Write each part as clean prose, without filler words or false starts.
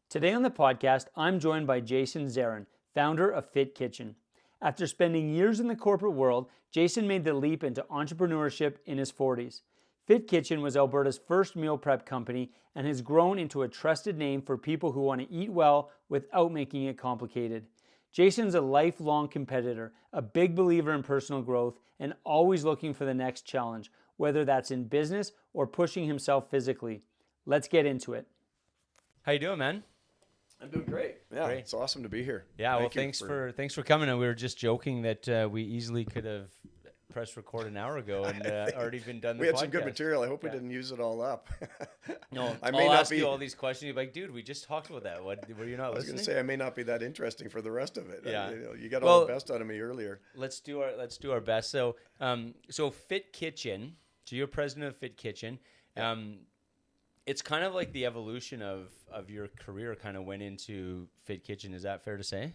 Today on the podcast, I'm joined by Jason Zaran, founder of Fit Kitchen. After spending years in the corporate world, Jason made the leap into entrepreneurship in his 40s. Fit Kitchen was Alberta's first meal prep company and has grown into a trusted name for people who want to eat well without making it complicated. Jason's a lifelong competitor, a big believer in personal growth, and always looking for the next challenge, whether that's in business or pushing himself physically. Let's get into it. How you doing, man? I'm doing great. Yeah, Great. It's awesome to be here. Yeah, well, thanks for coming. And we were just joking that we easily could have pressed record an hour ago and already been done. We had some good material. I hope we didn't use it all up. No, I I'll ask you all these questions. You're like, dude, we just talked about that. What were you not listening? I was going to say I may not be that interesting for the rest of it. Yeah, you got all the best out of me earlier. Let's do our best. So, Fit Kitchen. So you're president of Fit Kitchen. It's kind of like the evolution of your career kind of went into Fit Kitchen. Is that fair to say?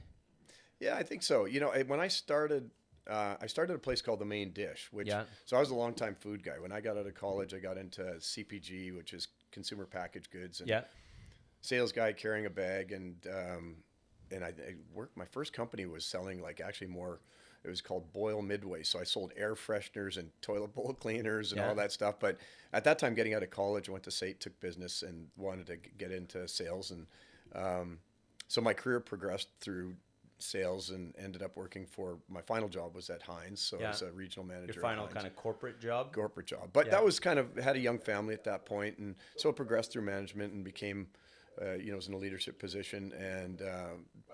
Yeah, I think so. You know, when I started a place called The Main Dish, so I was a longtime food guy. When I got out of college, I got into CPG, which is consumer packaged goods, and sales guy carrying a bag, and I worked. My first company was selling more. It was called Boyle Midway. So I sold air fresheners and toilet bowl cleaners and all that stuff. But at that time, getting out of college, I went to SAIT, took business, and wanted to get into sales. And so my career progressed through sales and ended up working for, my final job was at Heinz. So I was a regional manager. Your final kind of corporate job? Corporate job. But that was had a young family at that point. And so it progressed through management and became, was in a leadership position. And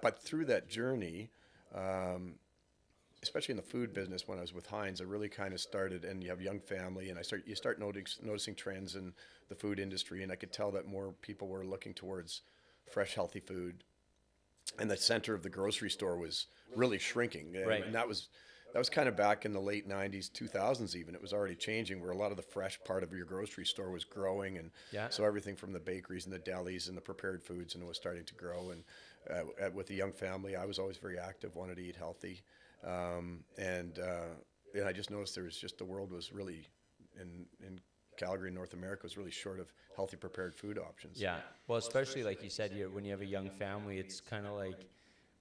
but through that journey, especially in the food business, when I was with Heinz, I really kind of started, and you have a young family, and you start noticing trends in the food industry, and I could tell that more people were looking towards fresh, healthy food, and the center of the grocery store was really shrinking. Right. And that was kind of back in the late 90s, 2000s even. It was already changing, where a lot of the fresh part of your grocery store was growing, and so everything from the bakeries and the delis and the prepared foods, and it was starting to grow. And with a young family, I was always very active, wanted to eat healthy. And I just noticed the world was really in Calgary, North America, was really short of healthy prepared food options. Yeah. Well, especially like you said, when you have a young family, it's kind of like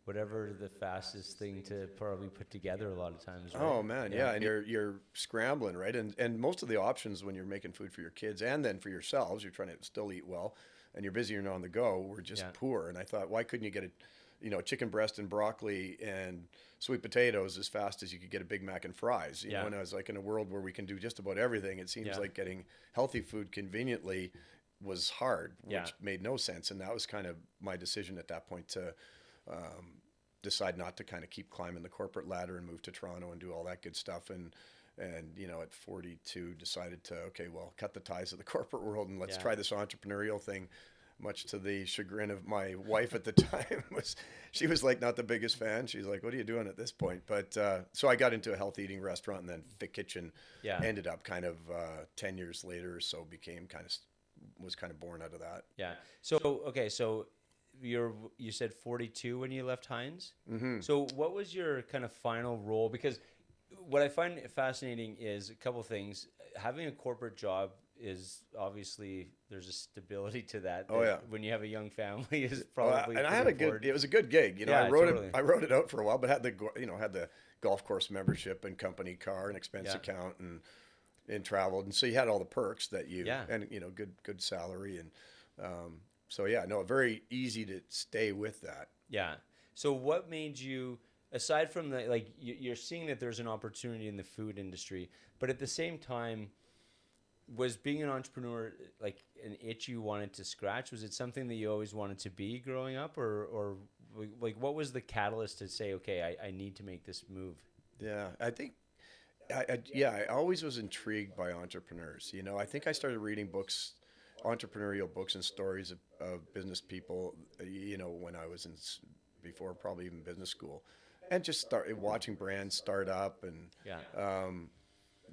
whatever the fastest thing to probably put together a lot of times. Right? Oh man. Yeah. And you're scrambling, right? And most of the options when you're making food for your kids and then for yourselves, you're trying to still eat well and you're busy and on the go, were just poor. And I thought, why couldn't you get chicken breast and broccoli and sweet potatoes as fast as you could get a Big Mac and fries. You know, and I was like, in a world where we can do just about everything, it seems like getting healthy food conveniently was hard, which made no sense. And that was kind of my decision at that point to decide not to kind of keep climbing the corporate ladder and move to Toronto and do all that good stuff. And at 42 decided to, cut the ties of the corporate world and let's try this entrepreneurial thing. Much to the chagrin of my wife at the time, she was like not the biggest fan. She's like, "What are you doing at this point?" But so I got into a health eating restaurant, and then Fit Kitchen ended up kind of 10 years later or so was kind of born out of that. Yeah. So you said 42 when you left Heinz. Mm-hmm. So what was your kind of final role? Because what I find fascinating is a couple things. Having a corporate job is obviously there's a stability to that. When you have a young family is probably. And I had it was a good gig. I wrote it out for a while, but had the golf course membership and company car and expense account and traveled, and so you had all the perks that and good salary and very easy to stay with that. Yeah. So what made you, aside from you're seeing that there's an opportunity in the food industry, but at the same time, was being an entrepreneur like an itch you wanted to scratch? Was it something that you always wanted to be growing up, or like what was the catalyst to say, okay, I need to make this move? Yeah, I think, I always was intrigued by entrepreneurs. I think I started reading books, entrepreneurial books and stories of business people, when I was before probably even business school, and just started watching brands start up and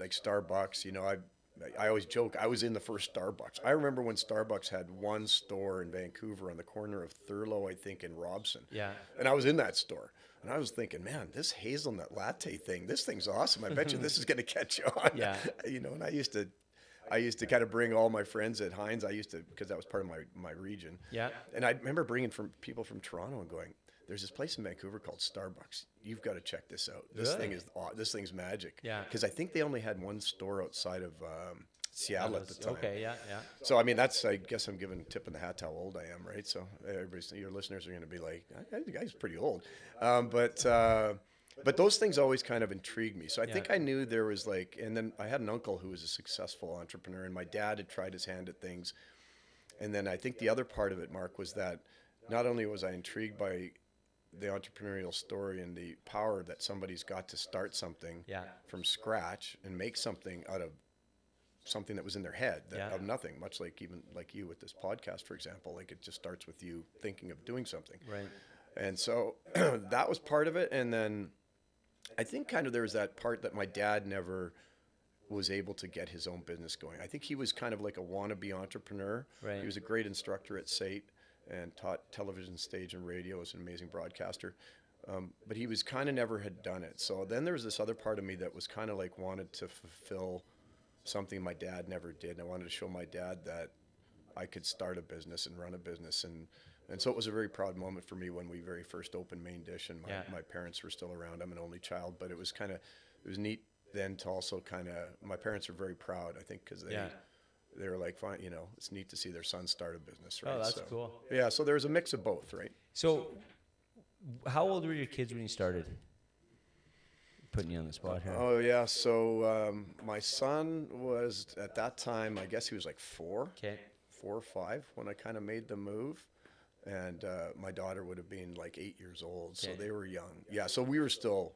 like Starbucks. I always joke, I was in the first Starbucks. I remember when Starbucks had one store in Vancouver on the corner of Thurlow, I think, and Robson. Yeah. And I was in that store. And I was thinking, man, this hazelnut latte thing, this thing's awesome. I bet you this is going to catch on. Yeah. And I I used to kind of bring all my friends at Heinz. I used to, because that was part of my region. Yeah. And I remember bringing people from Toronto and going, there's this place in Vancouver called Starbucks. You've got to check this out. This thing's magic. Yeah. Because I think they only had one store outside of Seattle at the time. Okay, yeah. So I mean, I guess I'm giving a tip in the hat to how old I am, right? So your listeners are going to be like, the guy's pretty old. But those things always kind of intrigued me. So I think I knew there was and then I had an uncle who was a successful entrepreneur, and my dad had tried his hand at things. And then I think the other part of it, Mark, was that not only was I intrigued by the entrepreneurial story and the power that somebody's got to start something from scratch and make something out of something that was in their head of nothing, much like even like you with this podcast, for example. Like, it just starts with you thinking of doing something. Right. And so that was part of it. And then I think kind of there was that part that my dad never was able to get his own business going. I think he was kind of like a wannabe entrepreneur. Right. He was a great instructor at SAIT and taught television, stage, and radio. Was an amazing broadcaster. But he was kind of never had done it. So then there was this other part of me that was kind of like wanted to fulfill something my dad never did. And I wanted to show my dad that I could start a business and run a business. And so it was a very proud moment for me when we very first opened Main Dish, and my parents were still around. I'm an only child, but it was neat then to also my parents were very proud, I think, because they were like, fine, it's neat to see their son start a business, right? Oh, that's cool. Yeah, so there was a mix of both, right? So how old were your kids when you started? Putting you on the spot here. Oh, yeah. So my son was, at that time, I guess he was like 4 or 5 when I kind of made the move. And my daughter would have been like 8 years old. So they were young. Yeah, so we were still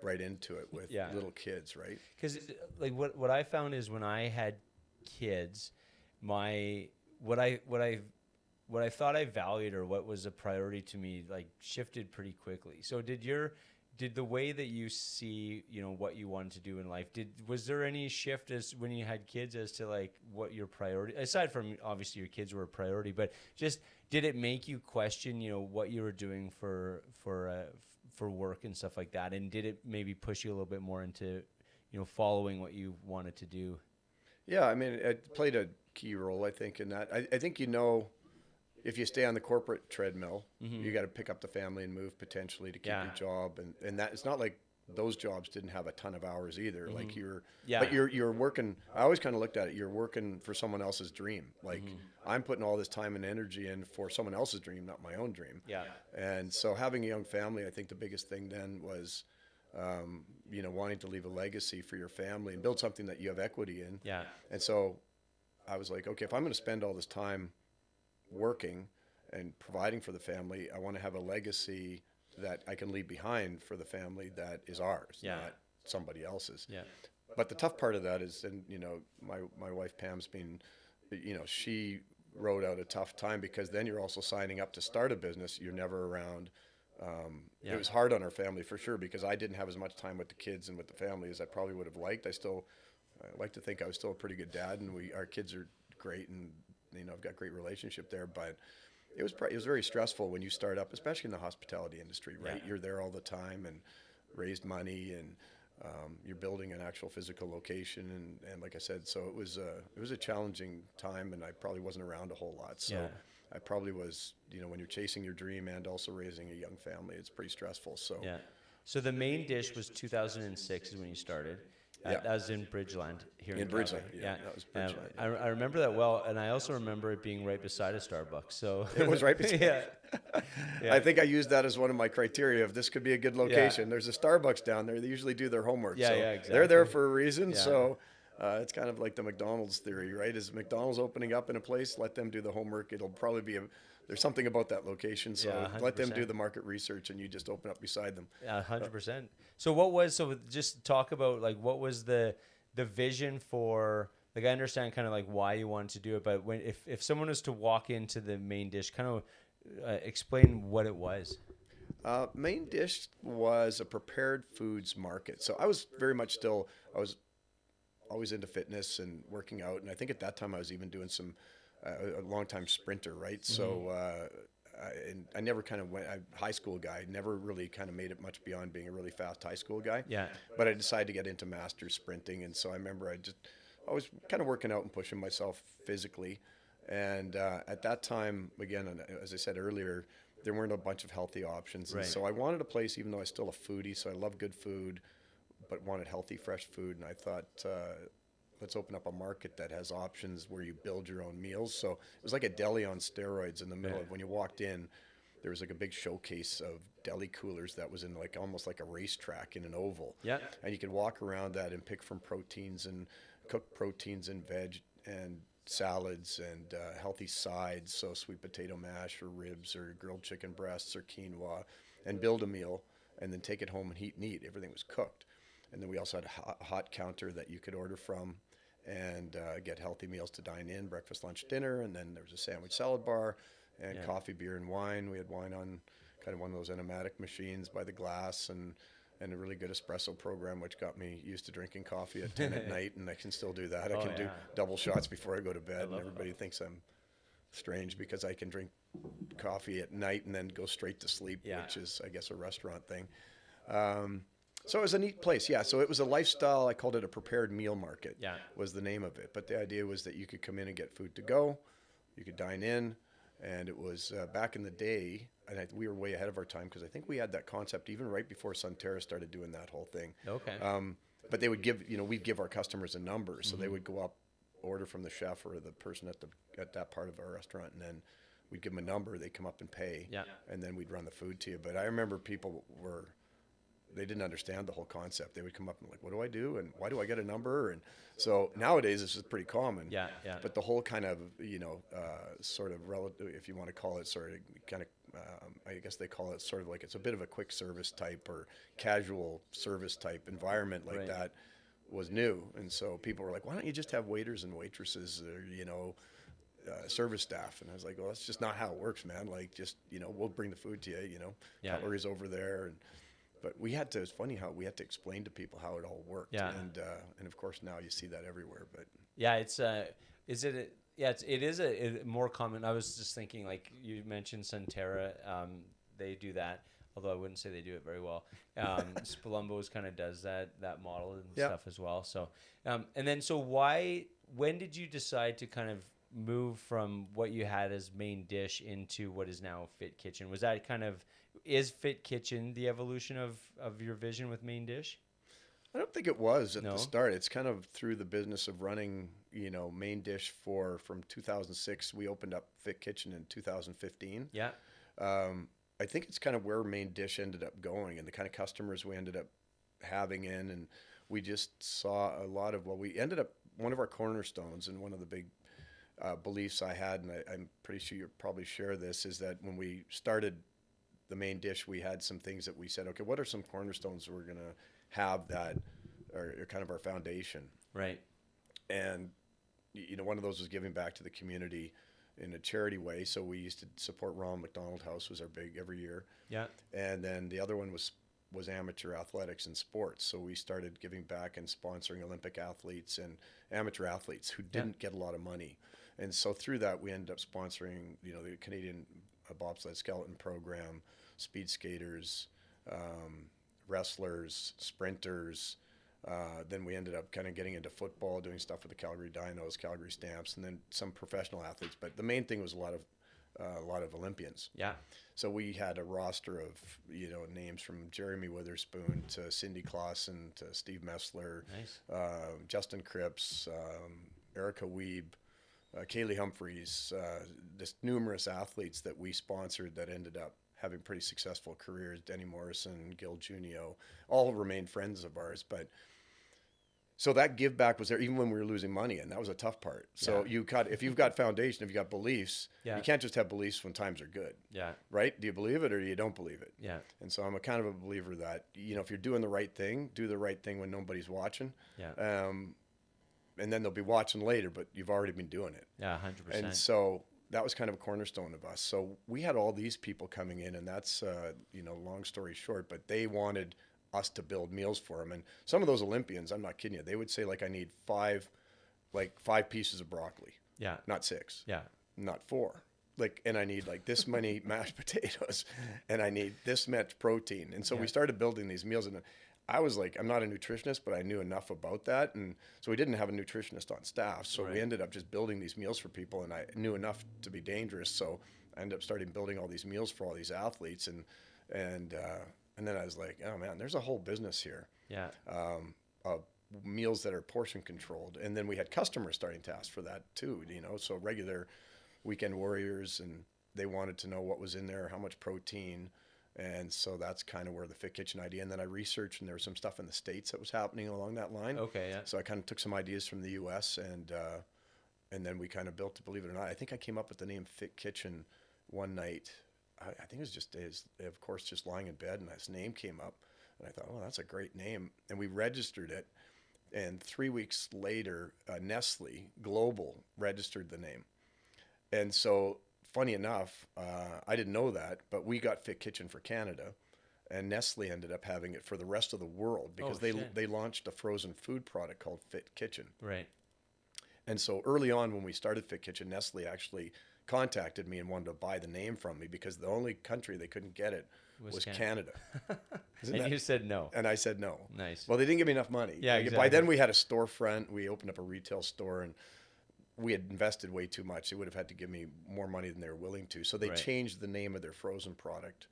right into it with little kids, right? Because like what I found is when I had kids, what I thought I valued or what was a priority to me like shifted pretty quickly. So did the way that you see, what you wanted to do in life, was there any shift as when you had kids as to like what your priority, aside from obviously your kids were a priority, but just did it make you question, what you were doing for work and stuff like that? And did it maybe push you a little bit more into, following what you wanted to do? Yeah, I mean, it played a key role, I think, in that. I think, if you stay on the corporate treadmill, you got to pick up the family and move potentially to keep your job. And that it's not like those jobs didn't have a ton of hours either. Like but you're working. I always kind of looked at it. You're working for someone else's dream. Like I'm putting all this time and energy in for someone else's dream, not my own dream. Yeah. And so having a young family, I think the biggest thing then was, wanting to leave a legacy for your family and build something that you have equity in. Yeah. And so I was like, okay, if I'm going to spend all this time working and providing for the family, I want to have a legacy that I can leave behind for the family that is ours, not somebody else's. Yeah. But the tough part of that is, and my wife Pam's been, she rode out a tough time because then you're also signing up to start a business. You're never around. It was hard on our family for sure because I didn't have as much time with the kids and with the family as I probably would have liked. I like to think I was still a pretty good dad, and our kids are great, and I've got a great relationship there, but it was very stressful when you start up, especially in the hospitality industry, right? You're there all the time and raised money, and you're building an actual physical location, and like I said, so it was a challenging time, and I probably wasn't around a whole lot. So I probably was, when you're chasing your dream and also raising a young family, it's pretty stressful. So So the Main Dish was 2006 is when you started. That was in Bridgeland here in Bridgeland. Calgary. That was Bridgeland. I remember that well, and I also remember it being right beside a Starbucks. So it was right beside. I think I used that as one of my criteria of this could be a good location. There's a Starbucks down there. They usually do their homework. Exactly. They're there for a reason. So it's kind of like the McDonald's theory, right? Is McDonald's opening up in a place, let them do the homework. It'll probably be there's something about that location, so let them do the market research, and you just open up beside them. 100%. So just talk about like what was the vision for, like I understand kind of like why you wanted to do it, but if someone was to walk into the Main Dish, kind of explain what it was. Main Dish was a prepared foods market. So I was very much I was always into fitness and working out, and I think at that time I was even doing some a long-time sprinter, right? So I never kind of went, high school guy, never really kind of made it much beyond being a really fast high school guy. Yeah. But I decided to get into master sprinting, and so I remember I was kind of working out and pushing myself physically. And at that time, again, as I said earlier, there weren't a bunch of healthy options. And so I wanted a place, even though I was still a foodie, so I love good food, but wanted healthy, fresh food. And I thought, let's open up a market that has options where you build your own meals. So it was like a deli on steroids in the middle of when you walked in. There was like a big showcase of deli coolers that was in like almost like a racetrack in an oval. Yeah. And you could walk around that and pick from proteins and cook proteins and veg and salads and healthy sides. So sweet potato mash or ribs or grilled chicken breasts or quinoa, and build a meal and then take it home and heat and eat. Everything was cooked. And then we also had a hot counter that you could order from and get healthy meals to dine in, breakfast, lunch, dinner. And then there was a sandwich salad bar and coffee, beer, and wine. We had wine on kind of one of those enigmatic machines by the glass, and a really good espresso program, which got me used to drinking coffee at 10 at night, and I can still do that. I can do double shots before I go to bed, and everybody thinks I'm strange because I can drink coffee at night and then go straight to sleep, which is, I guess, a restaurant thing. So it was a neat place, So it was a lifestyle. I called it a prepared meal market, was the name of it. But the idea was that you could come in and get food to go, you could dine in, and it was back in the day, and we were way ahead of our time because I think we had that concept even right before Sunterra started doing that whole thing. Okay. But they would give, we'd give our customers a number, so they would go up, order from the chef or the person at that part of our restaurant, and then we'd give them a number. They'd come up and pay, and then we'd run the food to you. But I remember people they didn't understand the whole concept. They would come up and like, what do I do? And why do I get a number? And so nowadays this is pretty common. But the whole kind of, sort of relative, if you want to call it sort of kind of, I guess they call it sort of like, it's a bit of a quick service type or casual service type environment like that was new. And so people were like, why don't you just have waiters and waitresses or, service staff? And I was like, well, that's just not how it works, man. Like, just, we'll bring the food to you, cutlery's over there. But it's funny how we had to explain to people how it all worked. And of course now you see that everywhere. But it is a more common. I was just thinking, like you mentioned Sunterra, they do that, although I wouldn't say they do it very well. Spalumbo's kind of does that model and stuff as well. So, when did you decide to kind of move from what you had as main dish into what is now Fit Kitchen? Was that is Fit Kitchen the evolution of your vision with main dish? I don't think it was at the start. It's kind of through the business of running, main dish from 2006. We opened up Fit Kitchen in 2015. I think it's kind of where main dish ended up going and the kind of customers we ended up having in. And we just saw a lot of, we ended up, one of our cornerstones and one of the big beliefs I had, and I'm pretty sure you probably share this, is that when we started the main dish, we had some things that we said, okay, what are some cornerstones we're going to have that are kind of our foundation? Right. And, one of those was giving back to the community in a charity way. So we used to support Ronald McDonald House was our big every year. And then the other one was amateur athletics and sports. So we started giving back and sponsoring Olympic athletes and amateur athletes who didn't get a lot of money. And so through that, we ended up sponsoring, the Canadian bobsled skeleton program, speed skaters, wrestlers, sprinters. Then we ended up kind of getting into football, doing stuff with the Calgary Dinos, Calgary Stamps, and then some professional athletes. But the main thing was a lot of Olympians. So we had a roster of, names from Jeremy Witherspoon to Cindy Clausen to Steve Messler, Justin Cripps, Erica Weeb, Kaylee Humphreys, just numerous athletes that we sponsored that ended up having pretty successful careers. Denny Morrison, Gil Junio, all remained friends of ours. But so that give back was there even when we were losing money, and that was a tough part. So if you've got foundation, if you've got beliefs, you can't just have beliefs when times are good. Right? Do you believe it or you don't believe it? And so I'm a kind of a believer that, if you're doing the right thing, do the right thing when nobody's watching. And then they'll be watching later, but you've already been doing it. 100%. And so that was kind of a cornerstone of us. So we had all these people coming in, and that's, long story short, but they wanted us to build meals for them. And some of those Olympians, I'm not kidding you, they would say, like, I need five pieces of broccoli. Not 6. Not 4. and I need like this many mashed potatoes, and I need this much protein. And so we started building these meals, and I was like, I'm not a nutritionist, but I knew enough about that. And so we didn't have a nutritionist on staff. So we ended up just building these meals for people, and I knew enough to be dangerous. So I ended up starting building all these meals for all these athletes. And then I was like, oh man, there's a whole business here. Yeah. Of meals that are portion controlled. And then we had customers starting to ask for that too, so regular weekend warriors, and they wanted to know what was in there, how much protein. And so that's kind of where the Fit Kitchen idea. And then I researched, and there was some stuff in the States that was happening along that line. Okay, yeah. So I kind of took some ideas from the US, and then we kind of built it, believe it or not. I think I came up with the name Fit Kitchen one night. I think it was just days, of course, just lying in bed, and this name came up. And I thought, oh, that's a great name. And we registered it. And 3 weeks later, Nestle Global registered the name. And so, funny enough, I didn't know that, but we got Fit Kitchen for Canada, and Nestle ended up having it for the rest of the world because they launched a frozen food product called Fit Kitchen. Right. And so early on when we started Fit Kitchen, Nestle actually contacted me and wanted to buy the name from me because the only country they couldn't get it was Canada. And you said no. And I said no. Nice. Well, they didn't give me enough money. Yeah, exactly. By then we had a storefront. We opened up a retail store, and we had invested way too much. They would have had to give me more money than they were willing to. So they changed the name of their frozen product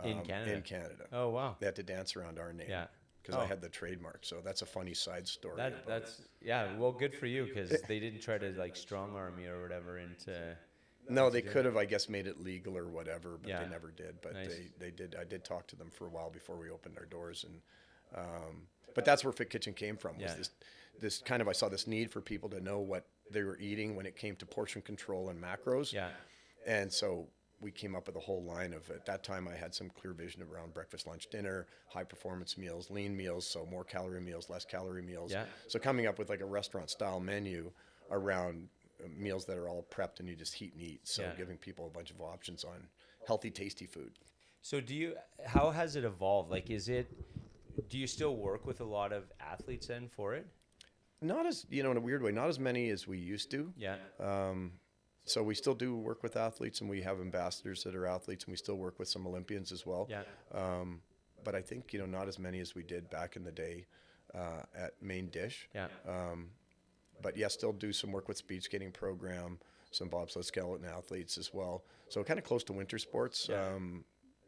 in Canada. Oh, wow. They had to dance around our name. Yeah. Because I had the trademark. So that's a funny side story. Well, good for you, because they didn't try to like strong arm you or whatever into... No, they could have, I guess, made it legal or whatever, but they never did. But nice. they did. I did talk to them for a while before we opened our doors, and but that's where Fit Kitchen came from. Was this kind of, I saw this need for people to know what they were eating when it came to portion control and macros. Yeah. And so we came up with a whole line of, at that time I had some clear vision around breakfast, lunch, dinner, high performance meals, lean meals, so more calorie meals, less calorie meals. Yeah. So coming up with like a restaurant style menu around meals that are all prepped and you just heat and eat. So giving people a bunch of options on healthy, tasty food. So how has it evolved? Like, do you still work with a lot of athletes then for it? Not as, in a weird way, not as many as we used to. Yeah. So we still do work with athletes, and we have ambassadors that are athletes, and we still work with some Olympians as well. Yeah. But I think, not as many as we did back in the day at Main Dish. Yeah. But still do some work with speed skating program, some bobsled skeleton athletes as well. So kind of close to winter sports. Yeah.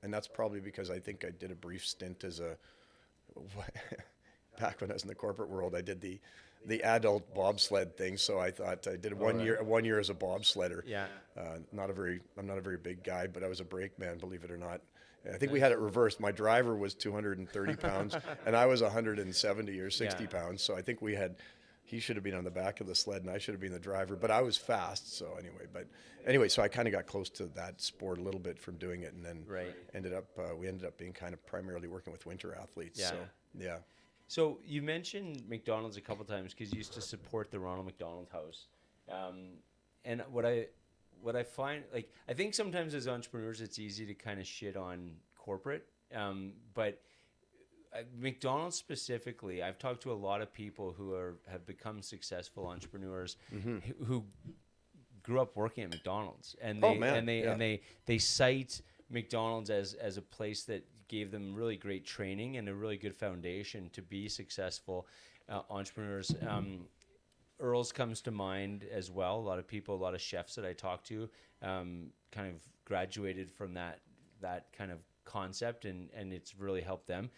And that's probably because I think I did a brief stint as back when I was in the corporate world, I did the adult bobsled thing. So I thought I did one year as a bobsledder. Yeah. I'm not a very big guy, but I was a brakeman, believe it or not. I think we had it reversed. My driver was 230 pounds and I was 170 or 60 pounds. So I think he should have been on the back of the sled and I should have been the driver, but I was fast. So anyway, so I kind of got close to that sport a little bit from doing it. And then we ended up being kind of primarily working with winter athletes. Yeah. So, yeah. So you mentioned McDonald's a couple times because you used to support the Ronald McDonald House. And what I find, like, I think sometimes as entrepreneurs, it's easy to kind of shit on corporate. But McDonald's specifically, I've talked to a lot of people who have become successful entrepreneurs who grew up working at McDonald's, and they cite McDonald's as a place that gave them really great training and a really good foundation to be successful entrepreneurs. Earl's comes to mind as well. A lot of chefs that I talk to kind of graduated from that kind of concept, and it's really helped them.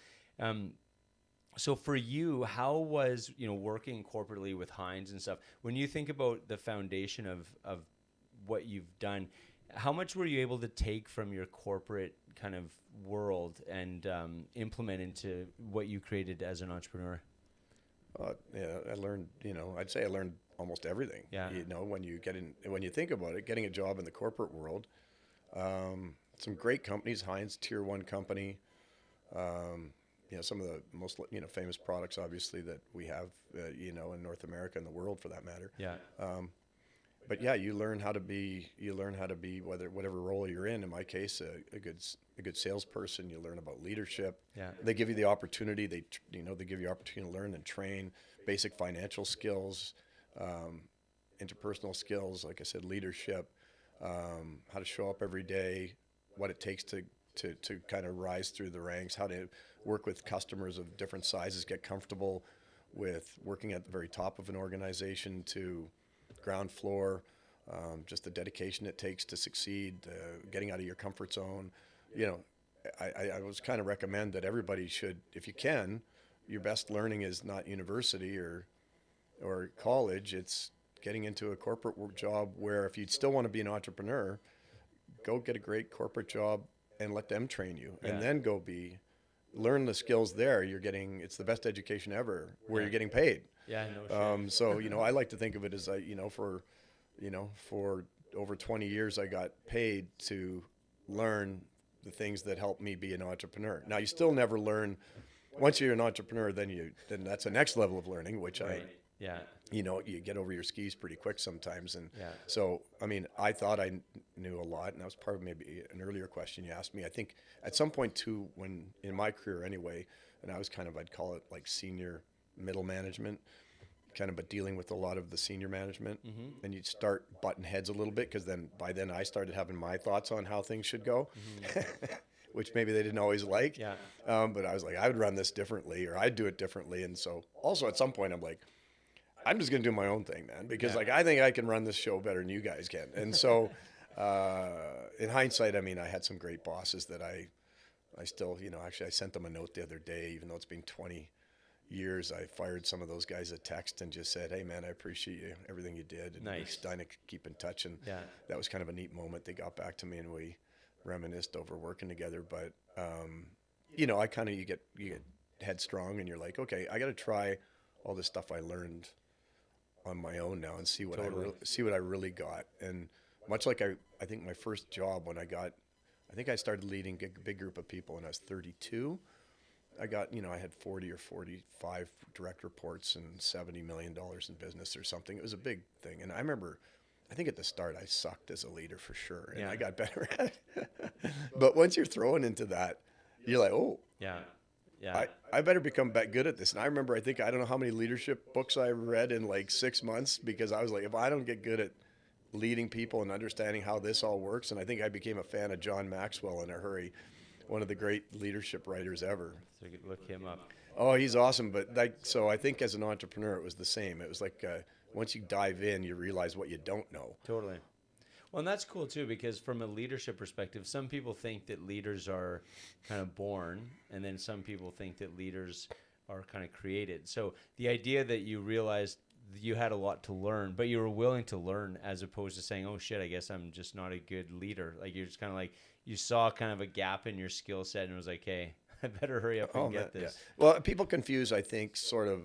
So for you, how was, working corporately with Heinz and stuff, when you think about the foundation of what you've done, how much were you able to take from your corporate kind of world and implement into what you created as an entrepreneur? I learned, I'd say I learned almost everything. Yeah. When you think about it, getting a job in the corporate world, some great companies, Heinz, tier 1 company, some of the most, famous products, obviously, that we have, in North America and the world for that matter. Yeah. But you learn how to be whatever role you're in my case, a good salesperson. You learn about leadership. Yeah. They give you the opportunity. They give you opportunity to learn and train basic financial skills, interpersonal skills, like I said, leadership. how to show up every day, what it takes to kind of rise through the ranks, how to work with customers of different sizes, get comfortable with working at the very top of an organization to ground floor, just the dedication it takes to succeed, getting out of your comfort zone. You know, I always kind of recommend that everybody should, if you can, your best learning is not university or college, it's getting into a corporate work job where if you still want to be an entrepreneur, go get a great corporate job and let them train you, and then go learn the skills there. It's the best education ever where you're getting paid. Yeah, no shit. So, I like to think of it as for over 20 years, I got paid to learn the things that helped me be an entrepreneur. Now, you still never learn. Once you're an entrepreneur, then that's the next level of learning, which you get over your skis pretty quick sometimes. And so, I thought I knew a lot, and that was part of maybe an earlier question you asked me. I think at some point too, when in my career anyway, and I was I'd call it like senior middle management, but dealing with a lot of the senior management, and you'd start butting heads a little bit, because by then I started having my thoughts on how things should go. Which maybe they didn't always like. But I was like, I would run this differently, or I'd do it differently. And so also at some point I'm like, I'm just going to do my own thing, man, because I think I can run this show better than you guys can. And so in hindsight, I had some great bosses that I still, actually I sent them a note the other day, even though it's been 20 years, I fired some of those guys a text and just said, hey man, I appreciate you, everything you did. And nice. We're starting to keep in touch. And that was kind of a neat moment. They got back to me and we reminisced over working together. But, you get headstrong and you're like, okay, I got to try all this stuff I learned on my own now and see what I really got. And much like I think my first job I started leading a big group of people when I was 32. I had 40 or 45 direct reports and $70 million in business or something. It was a big thing. And I remember, I think at the start I sucked as a leader for sure. And I got better at it. But once you're thrown into that, you're like, oh, I better become good at this. And I remember, I don't know how many leadership books I read in like 6 months, because I was like, if I don't get good at leading people and understanding how this all works. And I think I became a fan of John Maxwell in a hurry, one of the great leadership writers ever. So you could look him up. Oh, he's awesome. But so I think as an entrepreneur, it was the same. It was like once you dive in, you realize what you don't know. Totally. Well, and that's cool too, because from a leadership perspective, some people think that leaders are kind of born, and then some people think that leaders are kind of created. So the idea that you realized you had a lot to learn, but you were willing to learn, as opposed to saying, oh shit, I guess I'm just not a good leader. Like you're just kind of like, you saw kind of a gap in your skill set and was like, hey, I better hurry up and get this. Yeah. Well, people confuse, I think, sort of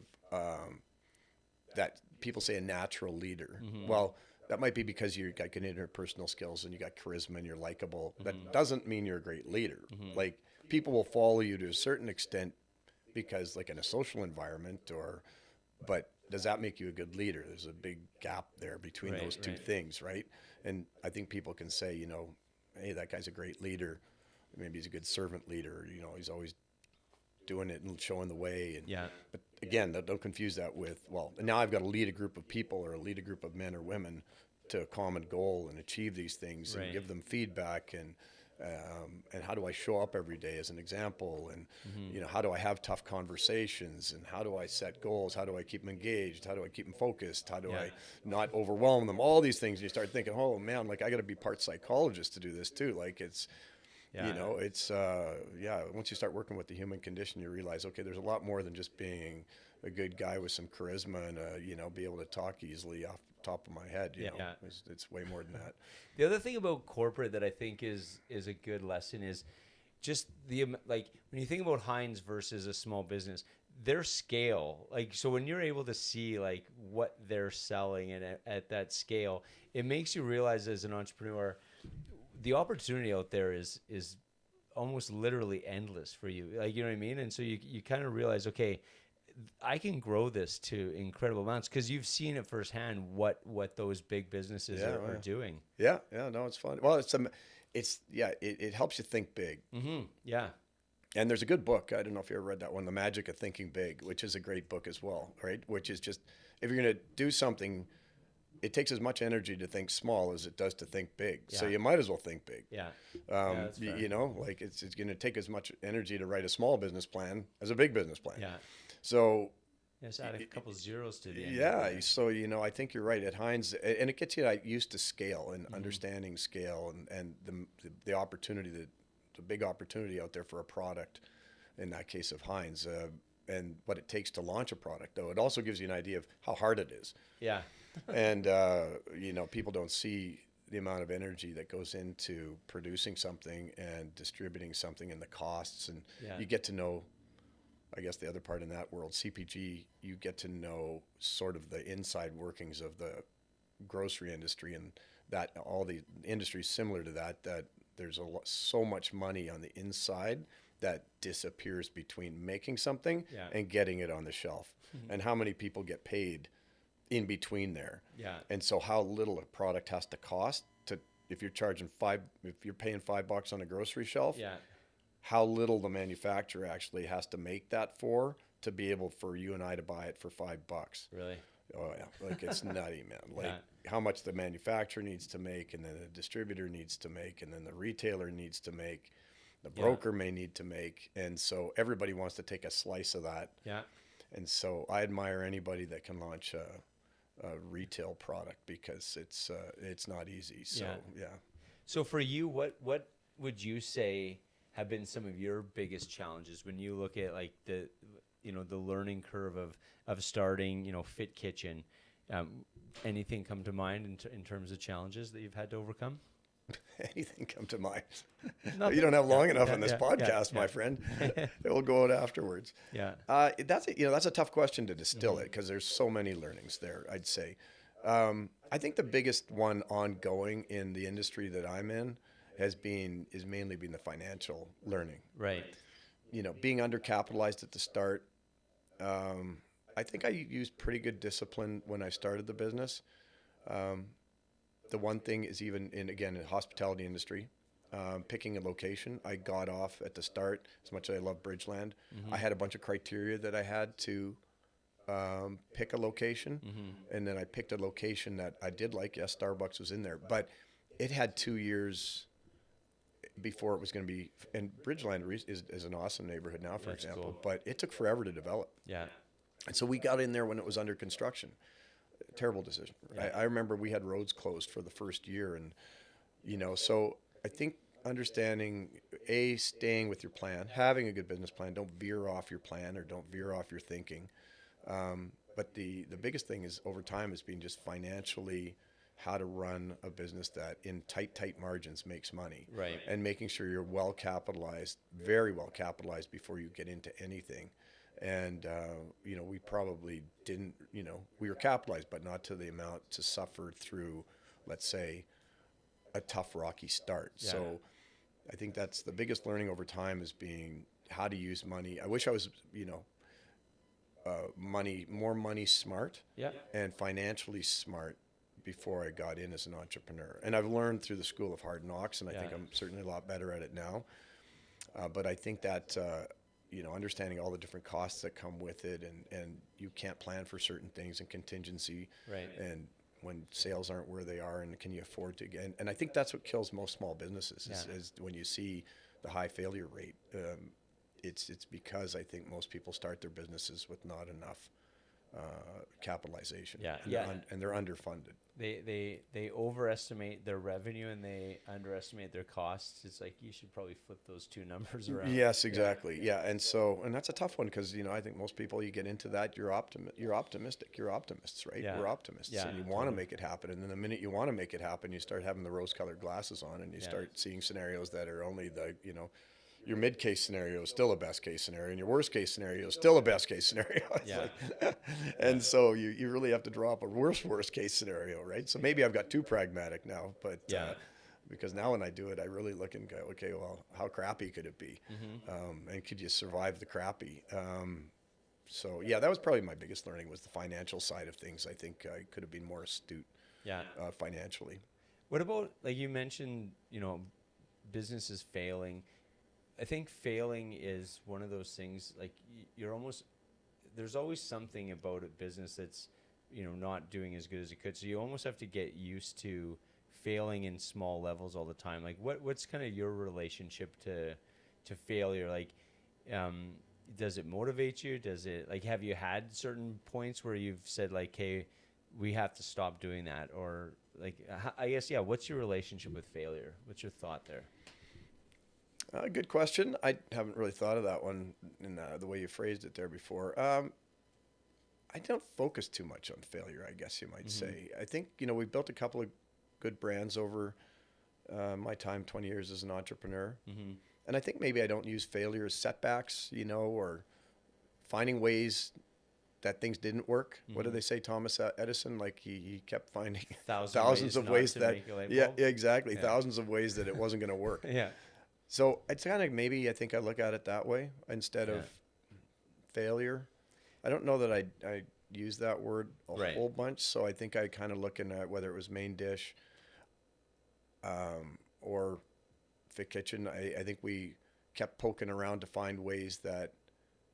that people say a natural leader. Mm-hmm. Well, that might be because you got good interpersonal skills and you got charisma and you're likable. Mm-hmm. That doesn't mean you're a great leader. Mm-hmm. Like, people will follow you to a certain extent because, like, in a social environment, but does that make you a good leader? There's a big gap there between those two things, right? And I think people can say, hey, that guy's a great leader. Maybe he's a good servant leader. He's always doing it and showing the way. But again, don't confuse that with, well, now I've got to lead a group of people or lead a group of men or women to a common goal and achieve these things and give them feedback and how do I show up every day as an example, and how do I have tough conversations, and how do I set goals, how do I keep them engaged, how do I keep them focused, how do I not overwhelm them, all these things. You start thinking, oh man, like I got to be part psychologist to do this too. Like it's once you start working with the human condition, you realize, okay, there's a lot more than just being a good guy with some charisma and be able to talk easily off the top of my head. It's way more than that. The other thing about corporate that I think is a good lesson is just when you think about Heinz versus a small business, their scale, so when you're able to see like what they're selling and at that scale, it makes you realize as an entrepreneur, the opportunity out there is almost literally endless for you. Like, you know what I mean? And so you kind of realize, okay, I can grow this to incredible amounts because you've seen it firsthand what those big businesses are doing. Yeah, no, it's fun. Well, it helps you think big. Mm-hmm. Yeah. And there's a good book. I don't know if you ever read that one, The Magic of Thinking Big, which is a great book as well, right? Which is just, if you're going to do something, it takes as much energy to think small as it does to think big. Yeah. So you might as well think big. Yeah. That's fair. You know, like it's going to take as much energy to write a small business plan as a big business plan. Yeah. So just add a couple zeros to the end. yeah. So, you know, I think you're right at Heinz, and it gets you used to scale and understanding scale and the opportunity, the big opportunity out there for a product, in that case of Heinz, and what it takes to launch a product, though. It also gives you an idea of how hard it is. Yeah. And, you know, people don't see the amount of energy that goes into producing something and distributing something and the costs. And you get to know, I guess the other part in that world, CPG, you get to know sort of the inside workings of the grocery industry, and that all the industries similar to that there's so much money on the inside that disappears between making something and getting it on the shelf, and how many people get paid in between there. Yeah. And so how little a product has to cost to, if you're charging if you're paying $5 on a grocery shelf, how little the manufacturer actually has to make that to be able for you and I to buy it for $5. Really? Oh yeah. Like it's nutty, man. Like how much the manufacturer needs to make, and then the distributor needs to make, and then the retailer needs to make, the broker may need to make. And so everybody wants to take a slice of that. Yeah. And so I admire anybody that can launch a retail product, because it's not easy. So yeah. So for you, what would you say have been some of your biggest challenges when you look at like the learning curve of starting, Fit Kitchen? Anything come to mind in terms of challenges that you've had to overcome? Anything come to mind? You don't have long enough on this podcast, my friend. It will go out afterwards. Yeah. That's a tough question to distill it, because there's so many learnings there, I'd say. I think the biggest one ongoing in the industry that I'm in is mainly been the financial learning. Right. Being undercapitalized at the start. I think I used pretty good discipline when I started the business. The one thing is, even in the hospitality industry, picking a location, I got off at the start, as much as I love Bridgeland. I had a bunch of criteria that I had to pick a location, and then I picked a location that I did like. Yes, Starbucks was in there, but it had 2 years before it was going to be, and Bridgeland is an awesome neighborhood now, for example, cool. But it took forever to develop. Yeah. And so we got in there when it was under construction. Terrible decision. Yeah. I remember we had roads closed for the first year, and so I think understanding, staying with your plan, having a good business plan, don't veer off your plan or don't veer off your thinking. But the biggest thing is, over time, has been just financially how to run a business that in tight margins makes money. Right. And making sure you're well capitalized, very well capitalized, before you get into anything. And, we probably didn't, we were capitalized, but not to the amount to suffer through, let's say, a tough, rocky start. Yeah. So I think that's the biggest learning over time, is being how to use money. I wish I was, more money smart and financially smart before I got in as an entrepreneur. And I've learned through the School of Hard Knocks, and I think I'm certainly a lot better at it now. But I think that, understanding all the different costs that come with it, and you can't plan for certain things, and contingency, right? And when sales aren't where they are, and can you afford to get? And I think that's what kills most small businesses is when you see the high failure rate. It's because I think most people start their businesses with not enough capitalization. And they're underfunded. They overestimate their revenue and they underestimate their costs. It's like you should probably flip those two numbers around. Yes, exactly. Yeah. And that's a tough one, because I think most people, you get into that, you're optimistic. You're optimists, right? We're optimists, and you want to make it happen. And then the minute you want to make it happen, you start having the rose-colored glasses on, and you start seeing scenarios that are only your mid-case scenario is still a best-case scenario, and your worst-case scenario is still a best-case scenario. And so you really have to draw up a worst-case scenario, right? So maybe I've got too pragmatic now, but because now when I do it, I really look and go, okay, well, how crappy could it be? And could you survive the crappy? So that was probably my biggest learning, was the financial side of things. I think I could have been more astute financially. What about, like you mentioned, businesses failing? I think failing is one of those things, like there's always something about a business that's, not doing as good as it could. So you almost have to get used to failing in small levels all the time. Like what's kind of your relationship to failure? Like, does it motivate you? Does it, like, have you had certain points where you've said like, hey, we have to stop doing that? Or like, I guess, yeah, what's your relationship with failure? What's your thought there? Good question. I haven't really thought of that one in the way you phrased it there before. I don't focus too much on failure, I guess you might say. I think, we built a couple of good brands over my time, 20 years as an entrepreneur. And I think maybe I don't use failure as setbacks, or finding ways that things didn't work. What did they say, Thomas Edison? Like he kept finding thousands of ways that, yeah, exactly. Yeah. Thousands of ways that it wasn't going to work. Yeah. So it's kind of, maybe I think I look at it that way instead of failure. I don't know that I use that word a whole bunch. So I think I kind of looking at whether it was Main Dish or Fit Kitchen. I think we kept poking around to find ways that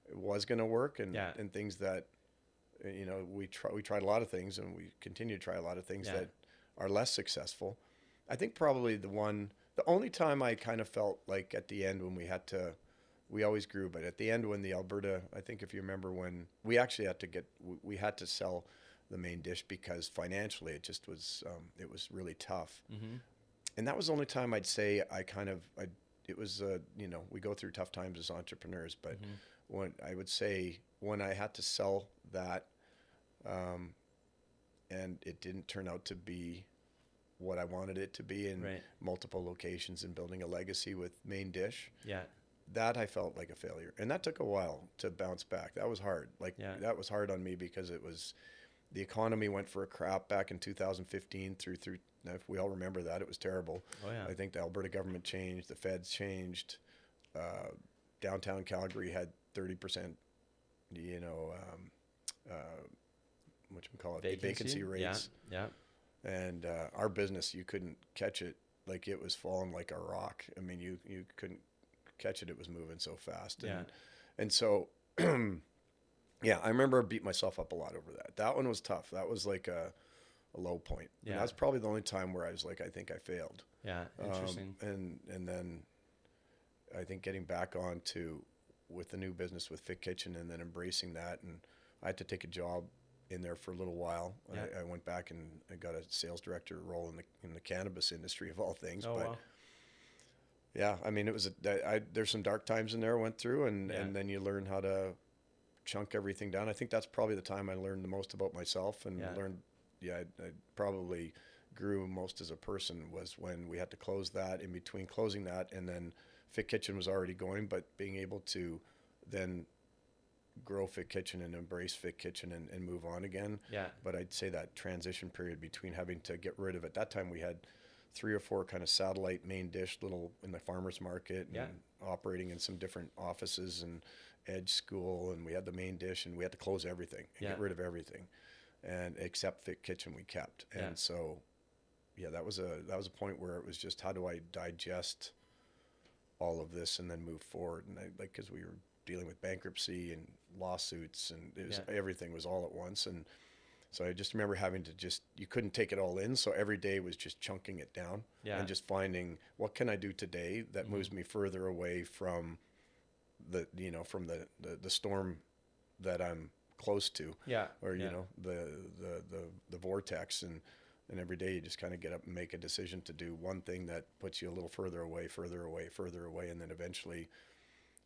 it was going to work and things that, we tried a lot of things, and we continue to try a lot of things that are less successful. I think probably the only time I kind of felt like at the end when we always grew, but at the end when the Alberta, I think if you remember when we actually we had to sell the Main Dish because financially it just was, it was really tough. And that was the only time I'd say it was, we go through tough times as entrepreneurs, but when I would say when I had to sell that, and it didn't turn out to be what I wanted it to be in multiple locations and building a legacy with Main Dish. Yeah. That I felt like a failure. And that took a while to bounce back. That was hard. That was hard on me because the economy went for a crap back in 2015 through, if we all remember that, it was terrible. Oh, yeah. I think the Alberta government changed, the feds changed, downtown Calgary had 30%, vacancy rates. Yeah. And our business, you couldn't catch it. Like, it was falling like a rock. I mean, you couldn't catch it. It was moving so fast. And so, I remember I beat myself up a lot over that. That one was tough. That was like a low point. Yeah. And that's probably the only time where I was like, I think I failed. Yeah, interesting. And then I think getting back on with the new business with Fit Kitchen and then embracing that. And I had to take a job in there for a little while. Yeah. I went back and I got a sales director role in the cannabis industry of all things. Oh, but wow. Yeah, I mean, it was there's some dark times in there I went through, and then you learn how to chunk everything down. I think that's probably the time I learned the most about myself and learned, I probably grew most as a person was when we had to close that. In between closing that and then Fit Kitchen was already going, but being able to then grow Fit Kitchen and embrace Fit Kitchen and move on again. Yeah. But I'd say that transition period between having to get rid of it. That time we had 3 or 4 kind of satellite Main Dish little in the farmer's market and operating in some different offices and Edge School, and we had the Main Dish and we had to close everything and get rid of everything, and except Fit Kitchen we kept. And so that was a point where it was just, how do I digest all of this and then move forward? And because we were dealing with bankruptcy and lawsuits and it was, everything was all at once. And so I just remember having to you couldn't take it all in. So every day was just chunking it down and just finding, what can I do today that moves me further away from the storm that I'm close to, or, the vortex. And every day you just kind of get up and make a decision to do one thing that puts you a little further away. And then eventually,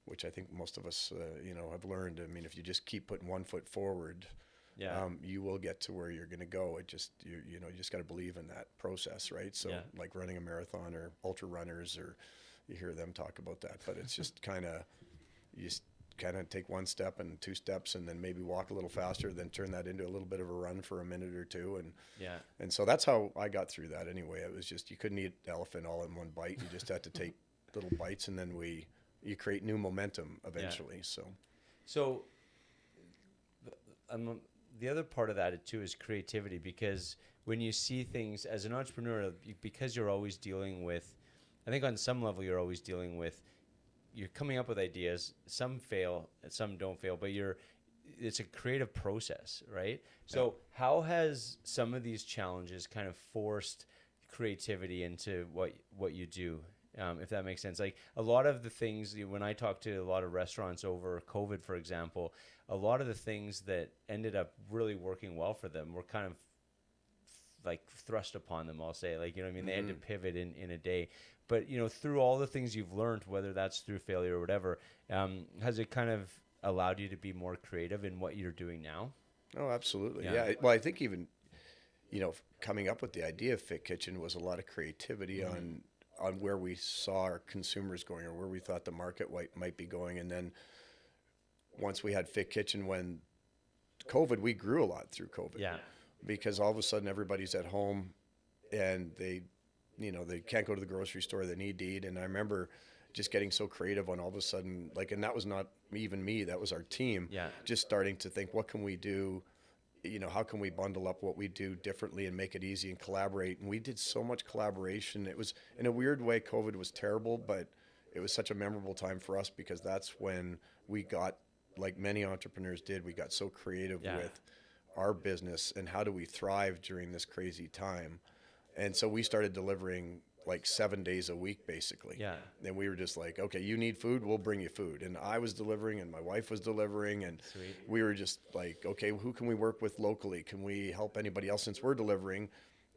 which I think most of us, have learned. I mean, if you just keep putting one foot forward, you will get to where you're going to go. It just, you just got to believe in that process, right? So like running a marathon or ultra runners, or you hear them talk about that, but it's just you just kind of take one step and 2 steps and then maybe walk a little faster, then turn that into a little bit of a run for a minute or two. And so that's how I got through that anyway. It was just, you couldn't eat elephant all in one bite. You just had to take little bites, and then you create new momentum eventually. So the other part of that too is creativity, because when you see things as an entrepreneur, because you're always dealing with, I think on some level you're always dealing with, you're coming up with ideas, some fail, some don't fail, but it's a creative process, right? So how has some of these challenges kind of forced creativity into what you do, if that makes sense? Like a lot of the things, when I talk to a lot of restaurants over COVID, for example, a lot of the things that ended up really working well for them were kind of like thrust upon them, I'll say. Like, you know what I mean? They had to pivot in a day. But, you know, through all the things you've learned, whether that's through failure or whatever, has it kind of allowed you to be more creative in what you're doing now? Oh, absolutely. Yeah. Well, I think even, you know, coming up with the idea of Fit Kitchen was a lot of creativity on where we saw our consumers going or where we thought the market might be going. And then once we had Fit Kitchen, when COVID, we grew a lot through COVID. Yeah. Because all of a sudden everybody's at home and they can't go to the grocery store, they need to eat. And I remember just getting so creative when all of a sudden, like, and that was not even me, that was our team, just starting to think, what can we do? You know, how can we bundle up what we do differently and make it easy and collaborate? And we did so much collaboration. It was, in a weird way, COVID was terrible, but it was such a memorable time for us because that's when we got, like many entrepreneurs did, we got so creative with our business and how do we thrive during this crazy time. And so we started delivering like 7 days a week, basically. Yeah. And we were just like, okay, you need food, we'll bring you food. And I was delivering and my wife was delivering. And we were just like, okay, who can we work with locally? Can we help anybody else since we're delivering?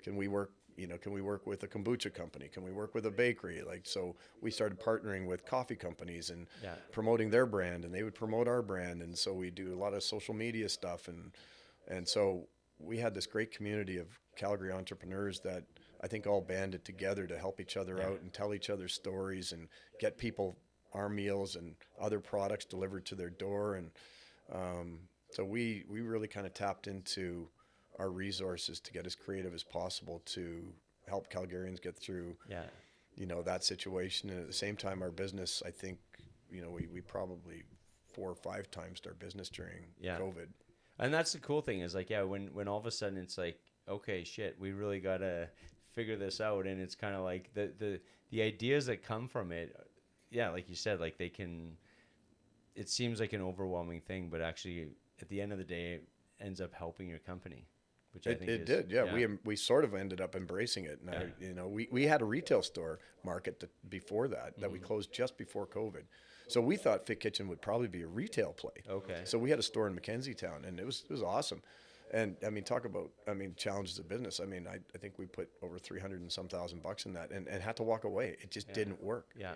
Can we work with a kombucha company? Can we work with a bakery? Like, so we started partnering with coffee companies and promoting their brand, and they would promote our brand. And so we do a lot of social media stuff. And so we had this great community of Calgary entrepreneurs that I think all banded together to help each other out and tell each other stories and get people our meals and other products delivered to their door. And so we really kind of tapped into our resources to get as creative as possible to help Calgarians get through, you know, that situation. And at the same time, our business, I think, you know, we probably 4 or 5 times our business during COVID. And that's the cool thing is like, when all of a sudden it's like, okay, shit, we really got to figure this out. And it's kind of like the ideas that come from it. Yeah. Like you said, like it seems like an overwhelming thing, but actually at the end of the day, it ends up helping your company. Which I think it did. Yeah. We sort of ended up embracing it. And you know, we had a retail store market before that we closed just before COVID. So we thought Fit Kitchen would probably be a retail play. Okay. So we had a store in Mackenzie Town, and it was awesome. And I mean, challenges of business. I mean, I think we put over 300 and some thousand bucks in that, and had to walk away. It just didn't work. Yeah.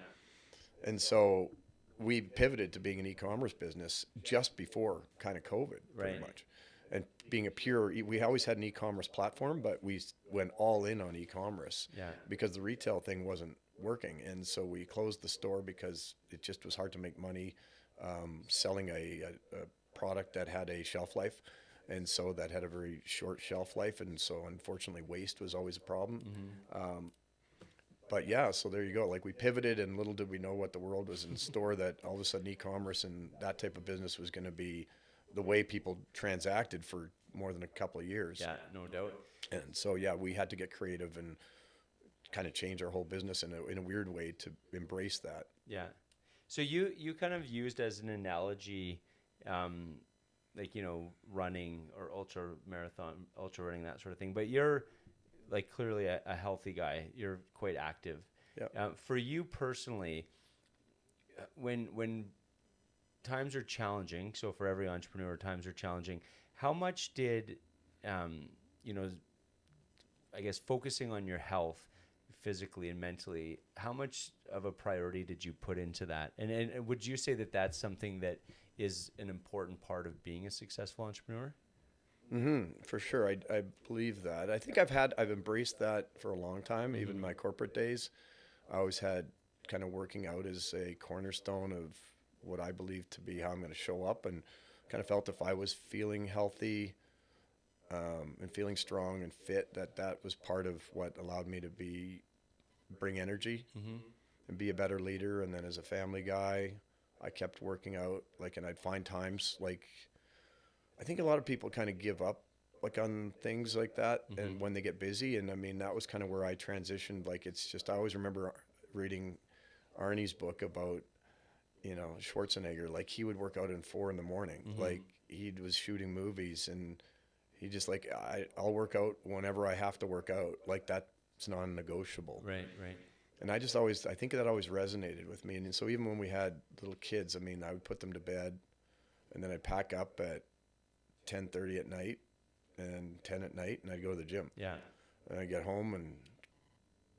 And so we pivoted to being an e-commerce business just before kind of COVID, pretty much. And being we always had an e-commerce platform, but we went all in on e-commerce because the retail thing wasn't working. And so we closed the store because it just was hard to make money selling a product that had a shelf life. And so that had a very short shelf life. And so unfortunately, waste was always a problem. But yeah, so there you go. Like we pivoted, and little did we know what the world was in store, that all of a sudden e-commerce and that type of business was going to be the way people transacted for more than a couple of years. Yeah, no doubt. And so, yeah, we had to get creative and kind of change our whole business in a weird way to embrace that. Yeah. So you kind of used as an analogy, like, you know, running or ultra running, that sort of thing. But you're like clearly a healthy guy. You're quite active. Yeah. For you personally, when times are challenging, so for every entrepreneur, times are challenging, how much did, you know, I guess focusing on your health physically and mentally, how much of a priority did you put into that? And would you say that that's something that is an important part of being a successful entrepreneur? For sure. I believe that. I think I've embraced that for a long time, even my corporate days. I always had kind of working out as a cornerstone of what I believe to be how I'm going to show up, and kind of felt if I was feeling healthy and feeling strong and fit, that was part of what allowed me to bring energy and be a better leader. And then as a family guy, I kept working out, and I'd find times, I think a lot of people kind of give up on things like that and when they get busy. And I mean, that was kind of where I transitioned. I always remember reading Arnie's book about, you know, Schwarzenegger, like he would work out in 4 a.m. Like he was shooting movies, and he just like, I'll work out whenever I have to work out. Like that's non-negotiable. Right. And I think that always resonated with me. And so even when we had little kids, I mean, I would put them to bed, and then I'd pack up at 10:30 at night and 10 at night, and I'd go to the gym. Yeah. And I'd get home and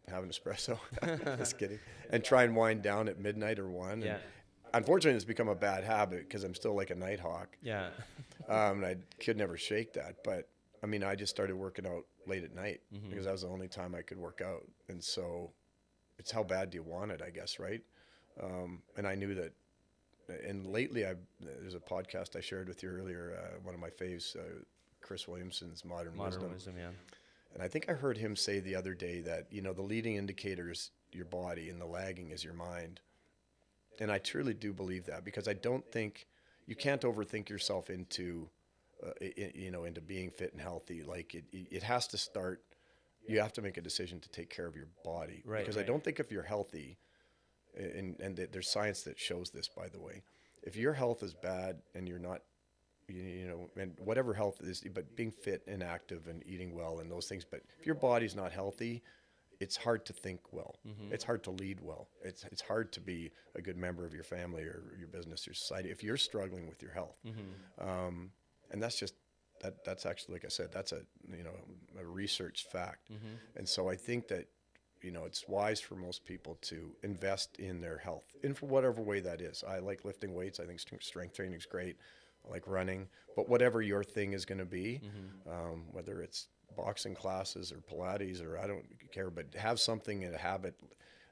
have an espresso. Just kidding. And try and wind down at midnight or 1. Yeah. And unfortunately, it's become a bad habit because I'm still like a night hawk. Yeah. And I could never shake that. But I mean, I just started working out late at night because that was the only time I could work out. And so it's how bad do you want it, I guess, right? And I knew that. And lately, there's a podcast I shared with you earlier, one of my faves, Chris Williamson's Modern Wisdom. Yeah. And I think I heard him say the other day that, you know, the leading indicator is your body and the lagging is your mind. And I truly do believe that, because I don't think you can't overthink yourself into, into being fit and healthy. Like it has to start, you have to make a decision to take care of your body. Right. Because I don't think if you're healthy, and there's science that shows this, by the way, if your health is bad and you're not, and whatever health is, but being fit and active and eating well and those things, but if your body's not healthy, it's hard to think well. It's hard to lead well. It's hard to be a good member of your family or your business or society if you're struggling with your health. And that's just, that's actually, like I said, that's a research fact. And so I think that, it's wise for most people to invest in their health in for whatever way that is. I like lifting weights. I think strength training is great. I like running, but whatever your thing is going to be, whether it's boxing classes or Pilates or I don't care, but have something, a habit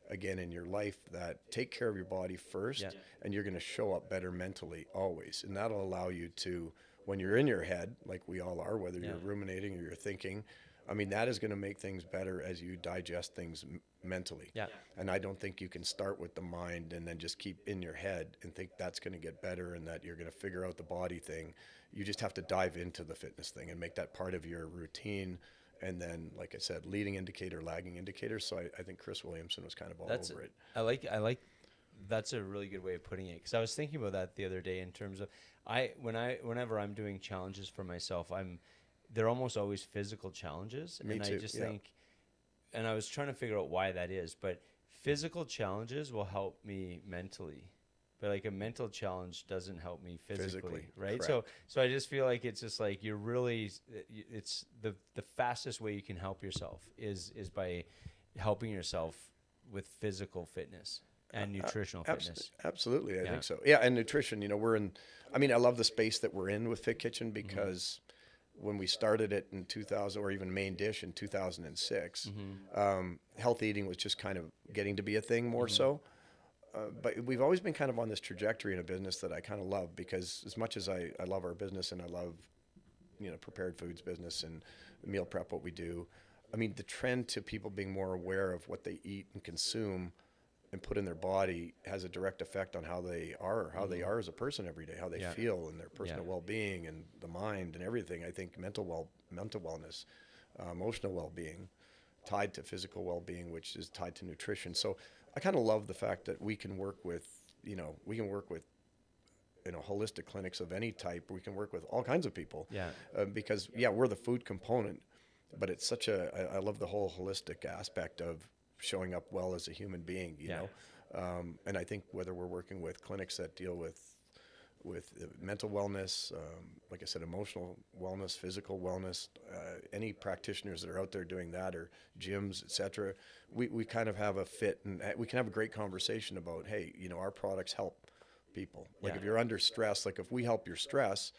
again in your life that take care of your body first, and you're going to show up better mentally always. And that'll allow you to, when you're in your head, like we all are, whether you're ruminating or you're thinking, I mean, that is going to make things better as you digest things mentally. Yeah. And I don't think you can start with the mind and then just keep in your head and think that's going to get better and that you're going to figure out the body thing. You just have to dive into the fitness thing and make that part of your routine. And then, like I said, leading indicator, lagging indicator. So I think Chris Williamson was kind of all over it. I like that's a really good way of putting it, because I was thinking about that the other day in terms of whenever I'm doing challenges for myself, they're almost always physical challenges. Me and too, I just think, and I was trying to figure out why that is, but physical challenges will help me mentally, but like a mental challenge doesn't help me physically. Right? Correct. So I just feel like it's just like it's the fastest way you can help yourself is by helping yourself with physical fitness and nutritional fitness. Absolutely. I think so. Yeah. And nutrition, I love the space that we're in with Fit Kitchen, because when we started it in 2000, or even Main Dish in 2006, health eating was just kind of getting to be a thing more so. But we've always been kind of on this trajectory in a business that I kind of love, because as much as I love our business and I love, prepared foods business and meal prep, what we do, I mean, the trend to people being more aware of what they eat and consume and put in their body has a direct effect on how they are as a person every day, how they feel and their personal well-being and the mind and everything. I think mental wellness, emotional well-being, tied to physical well-being, which is tied to nutrition. So I kind of love the fact that we can work with, holistic clinics of any type. We can work with all kinds of people. Because we're the food component, but it's I love the whole holistic aspect of showing up well as a human being, you know? And I think whether we're working with clinics that deal with mental wellness, like I said, emotional wellness, physical wellness, any practitioners that are out there doing that, or gyms, et cetera, we kind of have a fit, and we can have a great conversation about, hey, our products help people. Like if you're under stress, like if we help your stress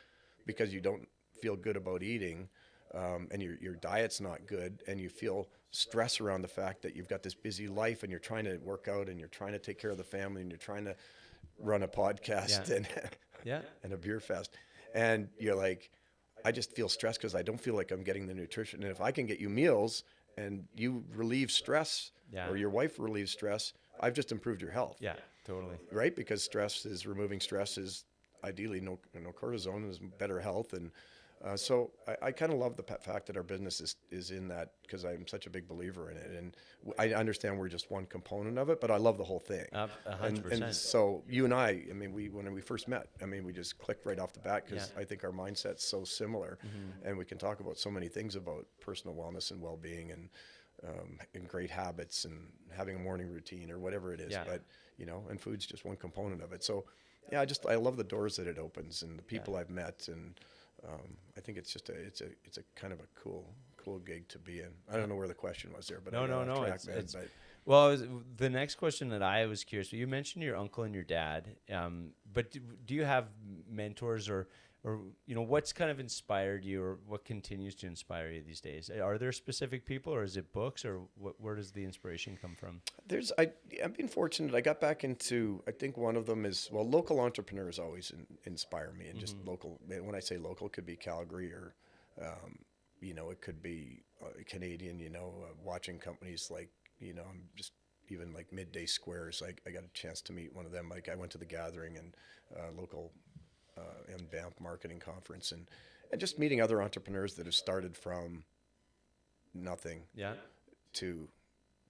because you don't feel good about eating, and your diet's not good, and you feel stress around the fact that you've got this busy life and you're trying to work out and you're trying to take care of the family and you're trying to run a podcast and a beer fest, and you're like, I just feel stressed because I don't feel like I'm getting the nutrition. And if I can get you meals and you relieve stress, or your wife relieves stress, I've just improved your health. Yeah, totally. Right? Because removing stress is ideally no cortisone is better health. And So I kind of love the fact that our business is in that, because I'm such a big believer in it, and I understand we're just one component of it, but I love the whole thing. 100%. And so you and I mean, when we first met, I mean, we just clicked right off the bat, because Yeah. I think our mindset's so similar, and we can talk about so many things about personal wellness and well-being, and great habits, and having a morning routine or whatever it is. Yeah. But and food's just one component of it. So yeah, I love the doors that it opens and the people I've met, and I think it's just it's a kind of a cool gig to be in. I don't know where the question was there, but No. but Well, the next question that I was curious, you mentioned your uncle and your dad, but do you have mentors or what's kind of inspired you, or what continues to inspire you these days? Are there specific people, or is it books, or where does the inspiration come from? I've been fortunate. I got back into, I think one of them is, well, local entrepreneurs always inspire me, and just local. When I say local, it could be Calgary, or it could be Canadian. Watching companies like, I'm just even like Midday Squares. I got a chance to meet one of them. Like, I went to the gathering and local and Banff marketing conference, and just meeting other entrepreneurs that have started from nothing to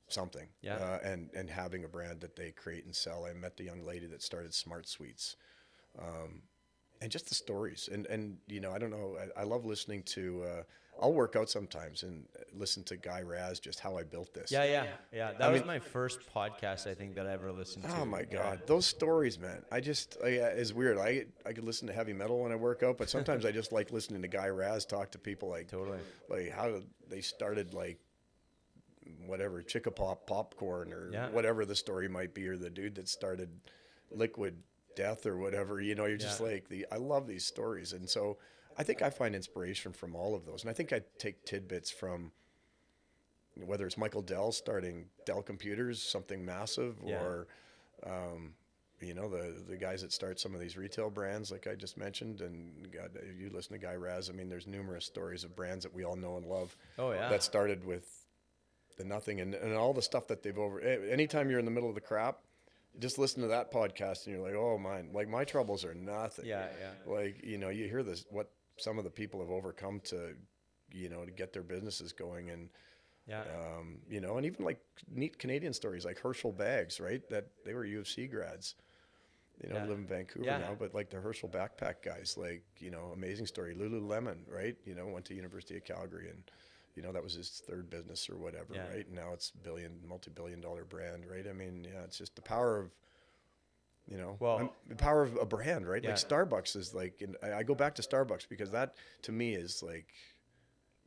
something, and having a brand that they create and sell. I met the young lady that started Smart Sweets, and just the stories, and I don't know, I love listening to I'll work out sometimes and listen to Guy Raz, just how I built this. Yeah. That was my first podcast, I think, that I ever listened to. Oh my God, those stories, man! It's weird. I could listen to heavy metal when I work out, but sometimes I just like listening to Guy Raz talk to people, like how they started, like whatever Chickapop popcorn, or whatever the story might be, or the dude that started Liquid Death or whatever. You're just like, I love these stories, and so I think I find inspiration from all of those, and I think I take tidbits from, whether it's Michael Dell starting Dell Computers, something massive, or the guys that start some of these retail brands, like I just mentioned. And God, you listen to Guy Raz, I mean, there's numerous stories of brands that we all know and love. That started with the nothing, and all the stuff that they've anytime you're in the middle of the crap, just listen to that podcast and you're like, oh, my troubles are nothing. Like, you hear this, what some of the people have overcome to get their businesses going, and and even like neat Canadian stories, like Herschel Bags, right? That they were UFC grads, live in Vancouver now, but like the Herschel backpack guys, like, amazing story. Lululemon, right? Went to University of Calgary, and that was his third business or whatever, right? And now it's multi-billion-dollar brand, right? I mean, it's just the power of, the power of a brand, right? Like Starbucks is like, and I go back to Starbucks because that to me is like,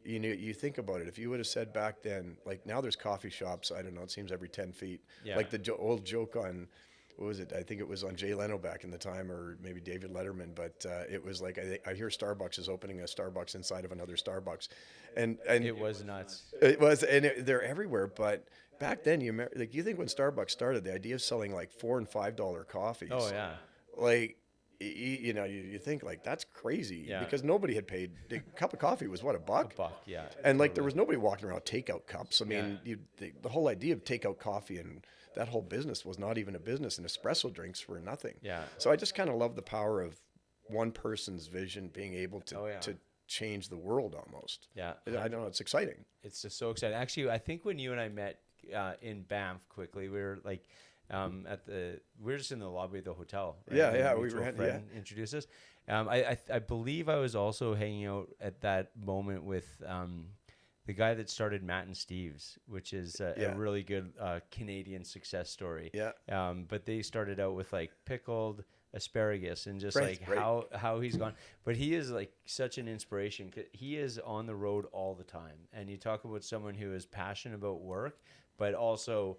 you think about it. If you would have said back then, like, now there's coffee shops, I don't know, it seems every 10 feet. Like the old joke on, what was it? I think it was on Jay Leno back in the time, or maybe David Letterman, but it was like, I hear Starbucks is opening a Starbucks inside of another Starbucks. And it was nuts. It was, and they're everywhere. But back then, you think when Starbucks started, the idea of selling like $4 and $5 coffees. Oh yeah. Like, you think like, that's crazy, because nobody had paid. A cup of coffee was what, $1? $1, yeah. And like, there was nobody walking around with takeout cups. I mean, the whole idea of takeout coffee and that whole business was not even a business, and espresso drinks were nothing. So I just kind of love the power of one person's vision being able to change the world almost. I don't know, it's exciting. It's just so exciting. Actually, I think when you and I met in Banff, quickly, we were like, we were just in the lobby of the hotel. Right? We were. Introduced us. I believe I was also hanging out at that moment with the guy that started Matt and Steve's, which is a really good Canadian success story. But they started out with like pickled asparagus, and just how he's gone. But he is like such an inspiration. He is on the road all the time, and you talk about someone who is passionate about work, but also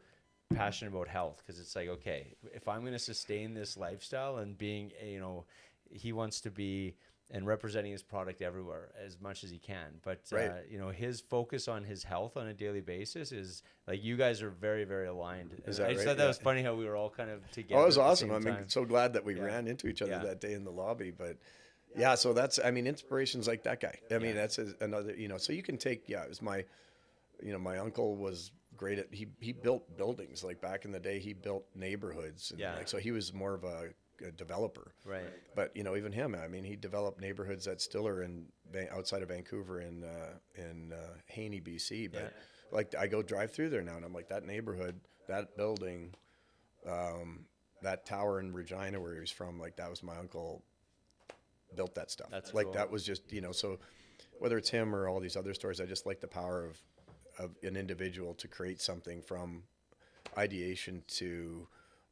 passionate about health, because it's like, okay, if I'm going to sustain this lifestyle, and being, he wants to be and representing his product everywhere as much as he can, but his focus on his health on a daily basis is like, you guys are very, very aligned. I just thought that was funny how we were all kind of together. Oh, it was awesome. I mean, so glad that we ran into each other that day in the lobby. But so that's, I mean, inspirations like that guy. I mean, that's another, so you can take, it was my uncle was great at, he built buildings. Like back in the day, he built neighborhoods, and like, so he was more of a a developer. Right. But even him, I mean, he developed neighborhoods that still are outside of Vancouver in Haney, BC. But like I go drive through there now, and I'm like, that neighborhood, that building, that tower in Regina where he was from, like that was my uncle built that stuff. That's like cool. That was just so whether it's him or all these other stories, I just like the power of an individual to create something from ideation to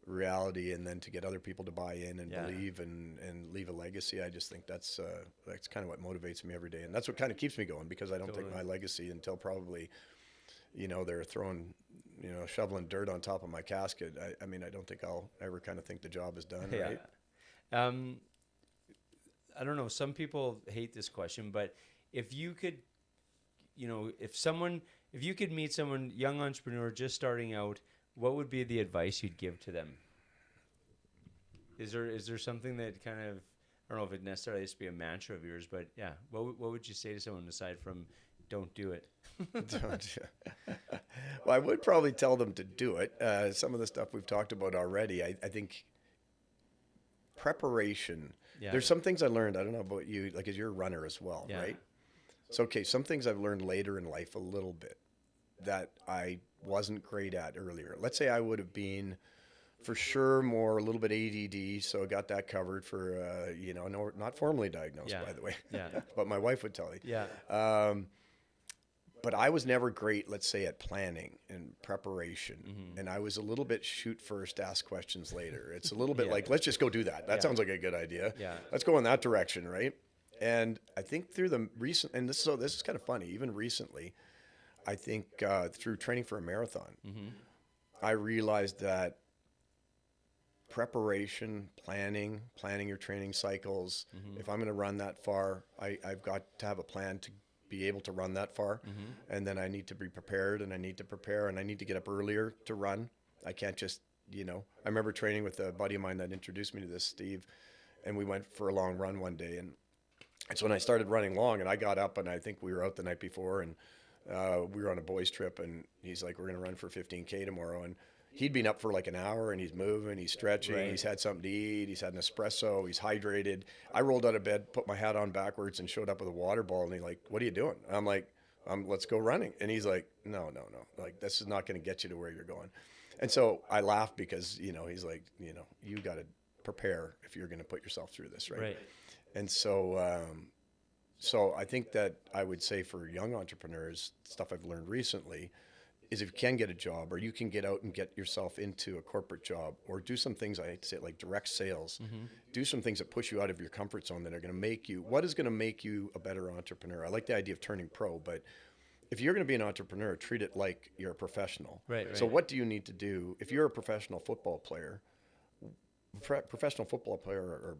reality, and then to get other people to buy in and believe and leave a legacy. I just think that's kind of what motivates me every day, and that's what kind of keeps me going, because I don't think my legacy until probably they're throwing shoveling dirt on top of my casket. I mean, I don't think I'll ever kind of think the job is done. Right. I don't know, some people hate this question, but if you could if you could meet someone, young entrepreneur just starting out, what would be the advice you'd give to them? Is there something that kind of, I don't know if it necessarily has to be a mantra of yours, but yeah, what would you say to someone aside from don't do it? Well, I would probably tell them to do it. Some of the stuff we've talked about already, I think preparation. Yeah. There's some things I learned, I don't know about you, like as you're a runner as well, right? So, okay, some things I've learned later in life a little bit that I wasn't great at earlier. Let's say I would have been for sure more a little bit ADD, so I got that covered for, not formally diagnosed, by the way, but my wife would tell you. Yeah. But I was never great, let's say, at planning and preparation. Mm-hmm. And I was a little bit shoot first, ask questions later. It's a little bit like, let's just go do that. That sounds like a good idea. Yeah. Let's go in that direction, right? And I think through the recent, and this is kind of funny, even recently, I think through training for a marathon, I realized that preparation, planning your training cycles, if I'm going to run that far, I've got to have a plan to be able to run that far. And then I need to be prepared, and I need to prepare, and I need to get up earlier to run. I can't just, I remember training with a buddy of mine that introduced me to this, Steve, and we went for a long run one day, and it's when I started running long, and I got up, and I think we were out the night before, and we were on a boys trip, and he's like, we're going to run for 15K tomorrow. And he'd been up for like an hour, and he's moving, he's stretching, he's had something to eat, he's had an espresso, he's hydrated. I rolled out of bed, put my hat on backwards, and showed up with a water bottle, and he's like, what are you doing? I'm like, let's go running. And he's like, no. Like, this is not going to get you to where you're going. And so I laughed because, he's like, you got to prepare if you're going to put yourself through this, right? And so, so I think that I would say for young entrepreneurs, stuff I've learned recently is if you can get a job, or you can get out and get yourself into a corporate job, or do some things, I hate to say it, like direct sales, do some things that push you out of your comfort zone that are going to make you, what is going to make you a better entrepreneur? I like the idea of turning pro, but if you're going to be an entrepreneur, treat it like you're a professional. Right. So what do you need to do? If you're a professional football player or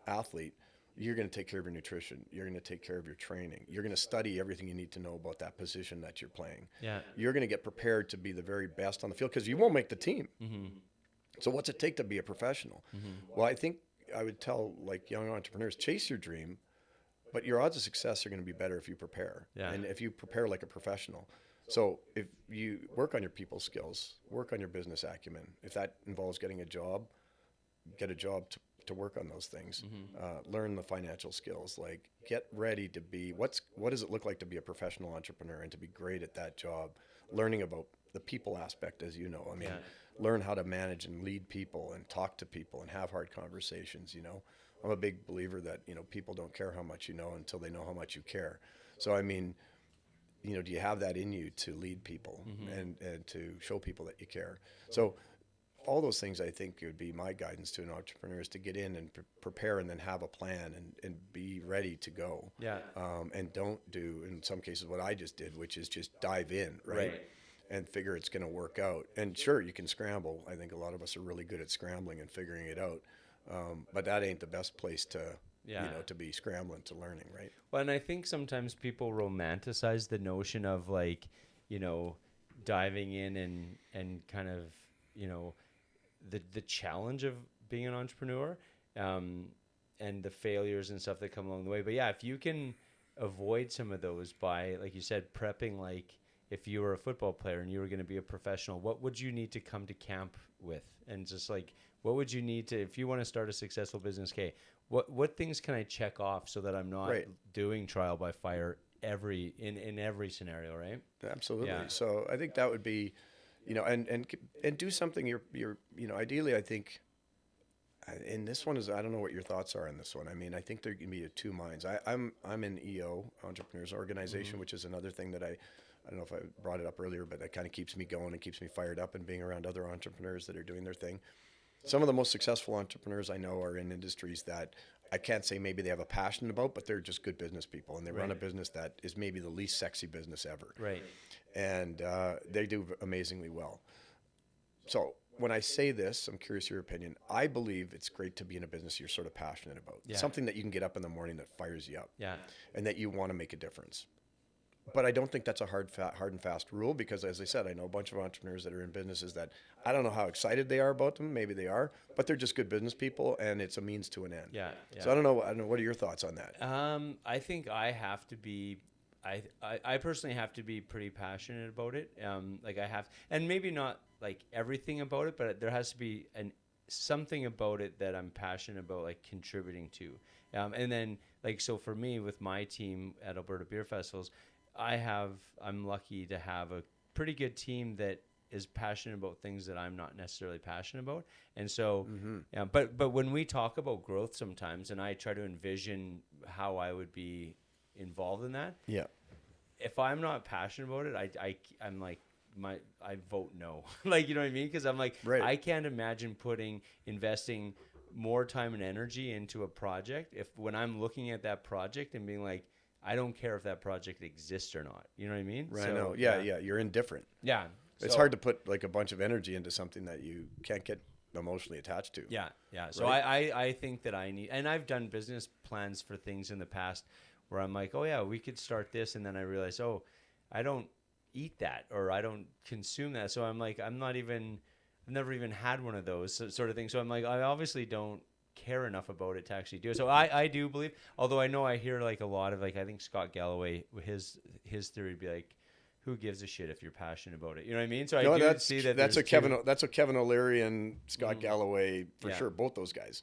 athlete, you're going to take care of your nutrition. You're going to take care of your training. You're going to study everything you need to know about that position that you're playing. Yeah. You're going to get prepared to be the very best on the field, because you won't make the team. So what's it take to be a professional? Well, I think I would tell like young entrepreneurs, chase your dream, but your odds of success are going to be better if you prepare. And if you prepare like a professional. So if you work on your people skills, work on your business acumen. If that involves getting a job, get a job to work on those things. Learn the financial skills, like get ready to be, what does it look like to be a professional entrepreneur and to be great at that job? Learning about the people aspect, as you know, learn how to manage and lead people and talk to people and have hard conversations. I'm a big believer that, people don't care how much you know until they know how much you care. So, do you have that in you to lead people and to show people that you care? So all those things, I think, would be my guidance to an entrepreneur, is to get in and prepare, and then have a plan and be ready to go. And don't do, in some cases, what I just did, which is just dive in, right? And figure it's going to work out. And sure, you can scramble. I think a lot of us are really good at scrambling and figuring it out. But that ain't the best place to, to be scrambling to learning, right? Well, and I think sometimes people romanticize the notion of like, diving in and kind of, the challenge of being an entrepreneur, and the failures and stuff that come along the way. But yeah, if you can avoid some of those by, like you said, prepping like if you were a football player and you were going to be a professional, what would you need to come to camp with? And just like, what would you need to, if you want to start a successful business, okay, what things can I check off so that I'm not doing trial by fire in every scenario, right? Absolutely. Yeah. So I think that would be, and do something you're ideally, I think, and this one is, I don't know what your thoughts are on this one. I mean, I think there can be two minds. I'm in EO, Entrepreneurs Organization, which is another thing that I don't know if I brought it up earlier, but that kind of keeps me going and keeps me fired up, and being around other entrepreneurs that are doing their thing. Some of the most successful entrepreneurs I know are in industries that I can't say maybe they have a passion about, but they're just good business people, and they run a business that is maybe the least sexy business ever. Right. And they do amazingly well. So when I say this, I'm curious your opinion. I believe it's great to be in a business you're sort of passionate about. Yeah. Something that you can get up in the morning that fires you up. Yeah. And that you want to make a difference. But I don't think that's a hard and fast rule, because, as I said, I know a bunch of entrepreneurs that are in businesses that I don't know how excited they are about them. Maybe they are, but they're just good business people, and it's a means to an end. Yeah. So I don't know. What are your thoughts on that? I think I have to be. I personally have to be pretty passionate about it. Like I have, and maybe not like everything about it, but there has to be something about it that I'm passionate about, like contributing to. And then, like, so for me with my team at Alberta Beer Festivals, I'm lucky to have a pretty good team that is passionate about things that I'm not necessarily passionate about. And so, yeah, but when we talk about growth sometimes, and I try to envision how I would be involved in that. Yeah. If I'm not passionate about it, I'm like, I vote no. Like, you know what I mean? Because I'm like, I can't imagine investing more time and energy into a project when I'm looking at that project and being like, I don't care if that project exists or not. You know what I mean? Right. So, I know. Yeah. You're indifferent. Yeah. It's hard to put like a bunch of energy into something that you can't get emotionally attached to. Yeah. Yeah. So I think that I need, and I've done business plans for things in the past where I'm like, oh yeah, we could start this. And then I realize, oh, I don't eat that, or I don't consume that. So I'm like, I've never even had one of those sort of things. So I'm like, I obviously don't care enough about it to actually do it. So I do believe, although I know I hear like a lot of, like, I think Scott Galloway, his theory would be like, who gives a shit if you're passionate about it? You know what I mean? So I do see that that's what Kevin O'Leary and Scott Galloway for sure. Both those guys,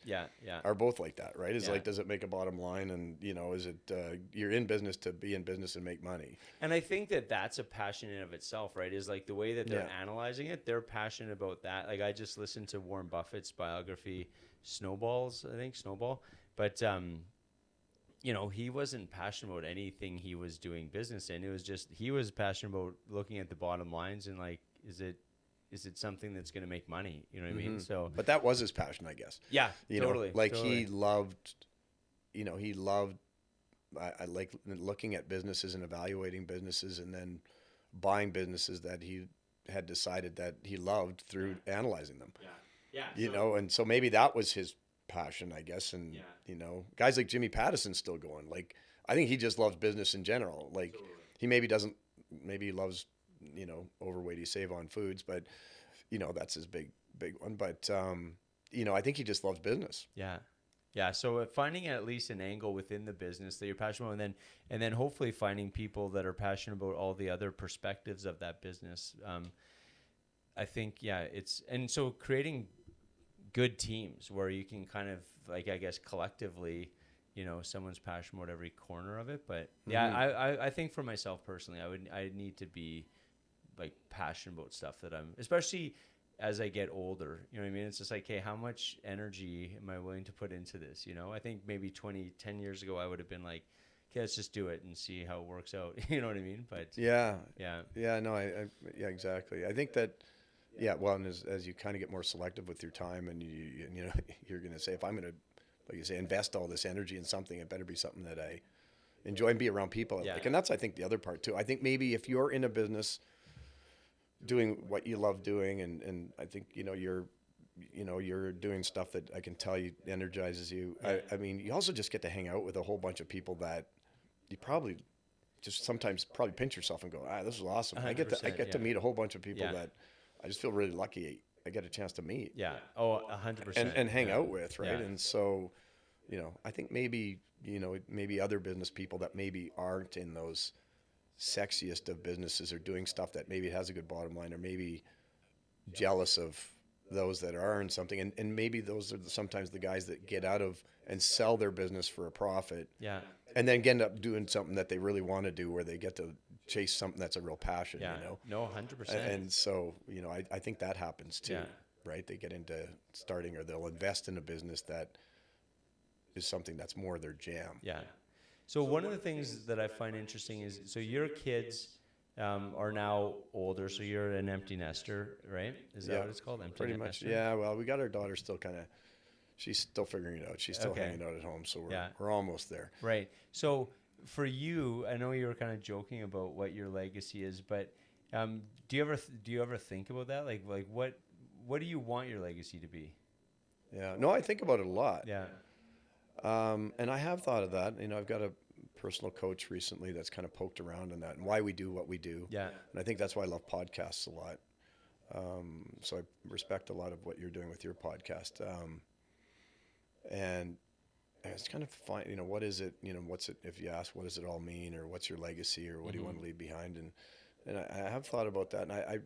are both like that, right? It's like, does it make a bottom line? And is it you're in business to be in business and make money? And I think that that's a passion in of itself, right? Is like the way that they're analyzing it, they're passionate about that. Like I just listened to Warren Buffett's biography, Snowball, but he wasn't passionate about anything he was doing business in. It was just, he was passionate about looking at the bottom lines and like, is it something that's going to make money? You know what I mean? So, but that was his passion, I guess. Yeah, totally. He loved, I like looking at businesses and evaluating businesses and then buying businesses that he had decided that he loved through analyzing them. Yeah. And so maybe that was his passion, I guess. And, guys like Jimmy Pattison's still going. Like, I think he just loves business in general. Like, he maybe he loves, overweight, he save on foods, but, that's his big one. But, I think he just loves business. Yeah. Yeah. So finding at least an angle within the business that you're passionate about, and then hopefully finding people that are passionate about all the other perspectives of that business. I think, and so creating good teams where you can kind of, like, I guess collectively, someone's passionate about every corner of it. But I think for myself personally, I need to be like passionate about stuff that I'm, especially as I get older. You know what I mean? It's just like, hey, how much energy am I willing to put into this? I think maybe 10 years ago I would have been like, okay, let's just do it and see how it works out. You know what I mean? But exactly. I think that. Yeah, well, and as you kind of get more selective with your time, and you're going to say, if I'm going to, like you say, invest all this energy in something, it better be something that I enjoy and be around people I like. And that's, I think, the other part too. I think maybe if you're in a business doing what you love doing, and I think you're doing stuff that I can tell you energizes you. I mean, you also just get to hang out with a whole bunch of people that you probably just sometimes pinch yourself and go, this is awesome. I get to meet a whole bunch of people that I just feel really lucky I get a chance to meet. Yeah. Oh, 100%. And hang out with, right? Yeah. And so, I think maybe, maybe other business people that maybe aren't in those sexiest of businesses are doing stuff that maybe has a good bottom line, or maybe jealous of those that are in something. And maybe those are sometimes the guys that get out of and sell their business for a profit. Yeah. And then end up doing something that they really want to do, where they get to chase something that's a real passion, Yeah. you know? No, 100%. And so, you know, I think that happens too, Yeah. right? They get into starting, or they'll invest in a business that is something that's more their jam. Yeah. So one of the things that I find interesting is, so your kids are now older, so you're an empty nester, right? Is that what it's called? Empty Pretty much. nester? Yeah. Well, we got our daughter still she's still figuring it out. She's still Okay. hanging out at home. So Yeah. we're almost there. Right. So for you, I know you were kind of joking about what your legacy is, but do you ever think about that? Like what do you want your legacy to be? Yeah. No, I think about it a lot. Yeah. And I have thought of that. You know, I've got a personal coach recently that's kind of poked around on that and why we do what we do. Yeah. And I think that's why I love podcasts a lot. So I respect a lot of what you're doing with your podcast. And it's kind of fun, you know, what is it, you know, what's it, if you ask, what does it all mean, or what's your legacy, or what do you want to leave behind? And I have thought about that. And I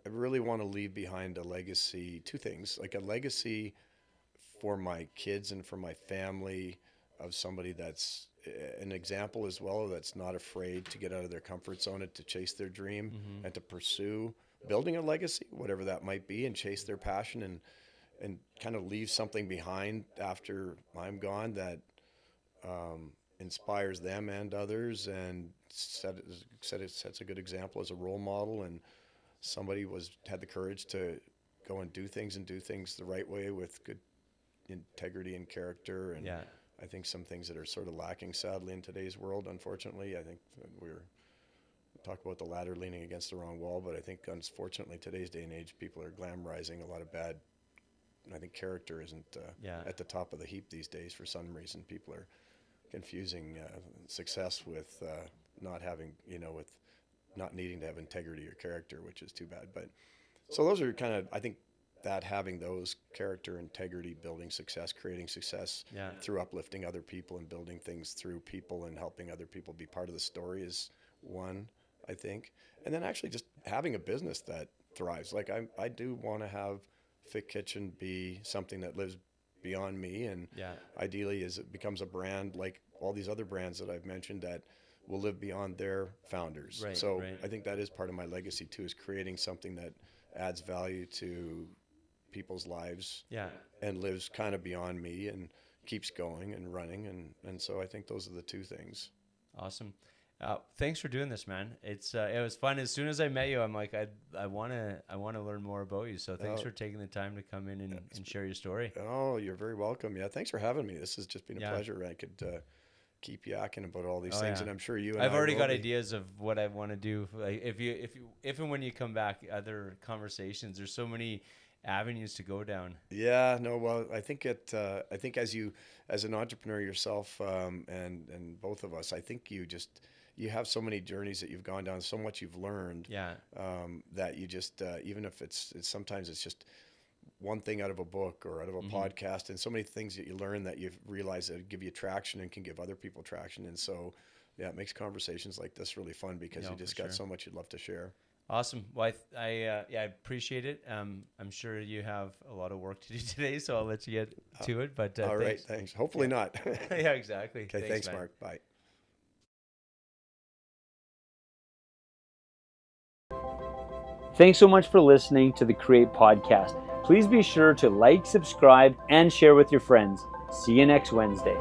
really want to leave behind a legacy, two things, like a legacy for my kids and for my family, of somebody that's an example as well, that's not afraid to get out of their comfort zone and to chase their dream and to pursue building a legacy, whatever that might be, and chase their passion and kind of leave something behind after I'm gone that inspires them and others, and sets a good example as a role model, and somebody had the courage to go and do things the right way with good integrity and character. And Yeah. I think some things that are sort of lacking, sadly, in today's world, unfortunately. I think we talk about the ladder leaning against the wrong wall, but I think, unfortunately, today's day and age, people are glamorizing a lot of bad. And I think character isn't at the top of the heap these days for some reason. People are confusing success with not having, with not needing to have integrity or character, which is too bad. But so those are kind of, I think, that having those character, integrity, building success, creating success through uplifting other people and building things through people and helping other people be part of the story is one, I think. And then actually just having a business that thrives. Like I do want to have Fit Kitchen be something that lives beyond me, and ideally is it becomes a brand like all these other brands that I've mentioned that will live beyond their founders. I think that is part of my legacy too, is creating something that adds value to people's lives and lives kind of beyond me and keeps going and running, and so I think those are the two things. Awesome. Thanks for doing this, man. It was fun. As soon as I met you, I'm like, I want to learn more about you. So thanks for taking the time to come in and share your story. Oh, you're very welcome. Yeah, thanks for having me. This has just been a pleasure. I could keep yakking about all these things, and I'm sure you and I've already got ideas of what I want to do. Like if and when you come back, other conversations. There's so many avenues to go down. Yeah, no, well, I think I think as an entrepreneur yourself, and both of us, I think you have so many journeys that you've gone down, so much you've learned. That you just even if it's sometimes it's just one thing out of a book or out of a podcast, and so many things that you learn that you realize that give you traction and can give other people traction. And so, it makes conversations like this really fun because you just got so much you'd love to share. Awesome. Well, I appreciate it. I'm sure you have a lot of work to do today, so I'll let you get to it. But all right, thanks. Hopefully not. Yeah, exactly. Okay, thanks, Mark. Bye. Thanks so much for listening to the Create Podcast. Please be sure to like, subscribe, and share with your friends. See you next Wednesday.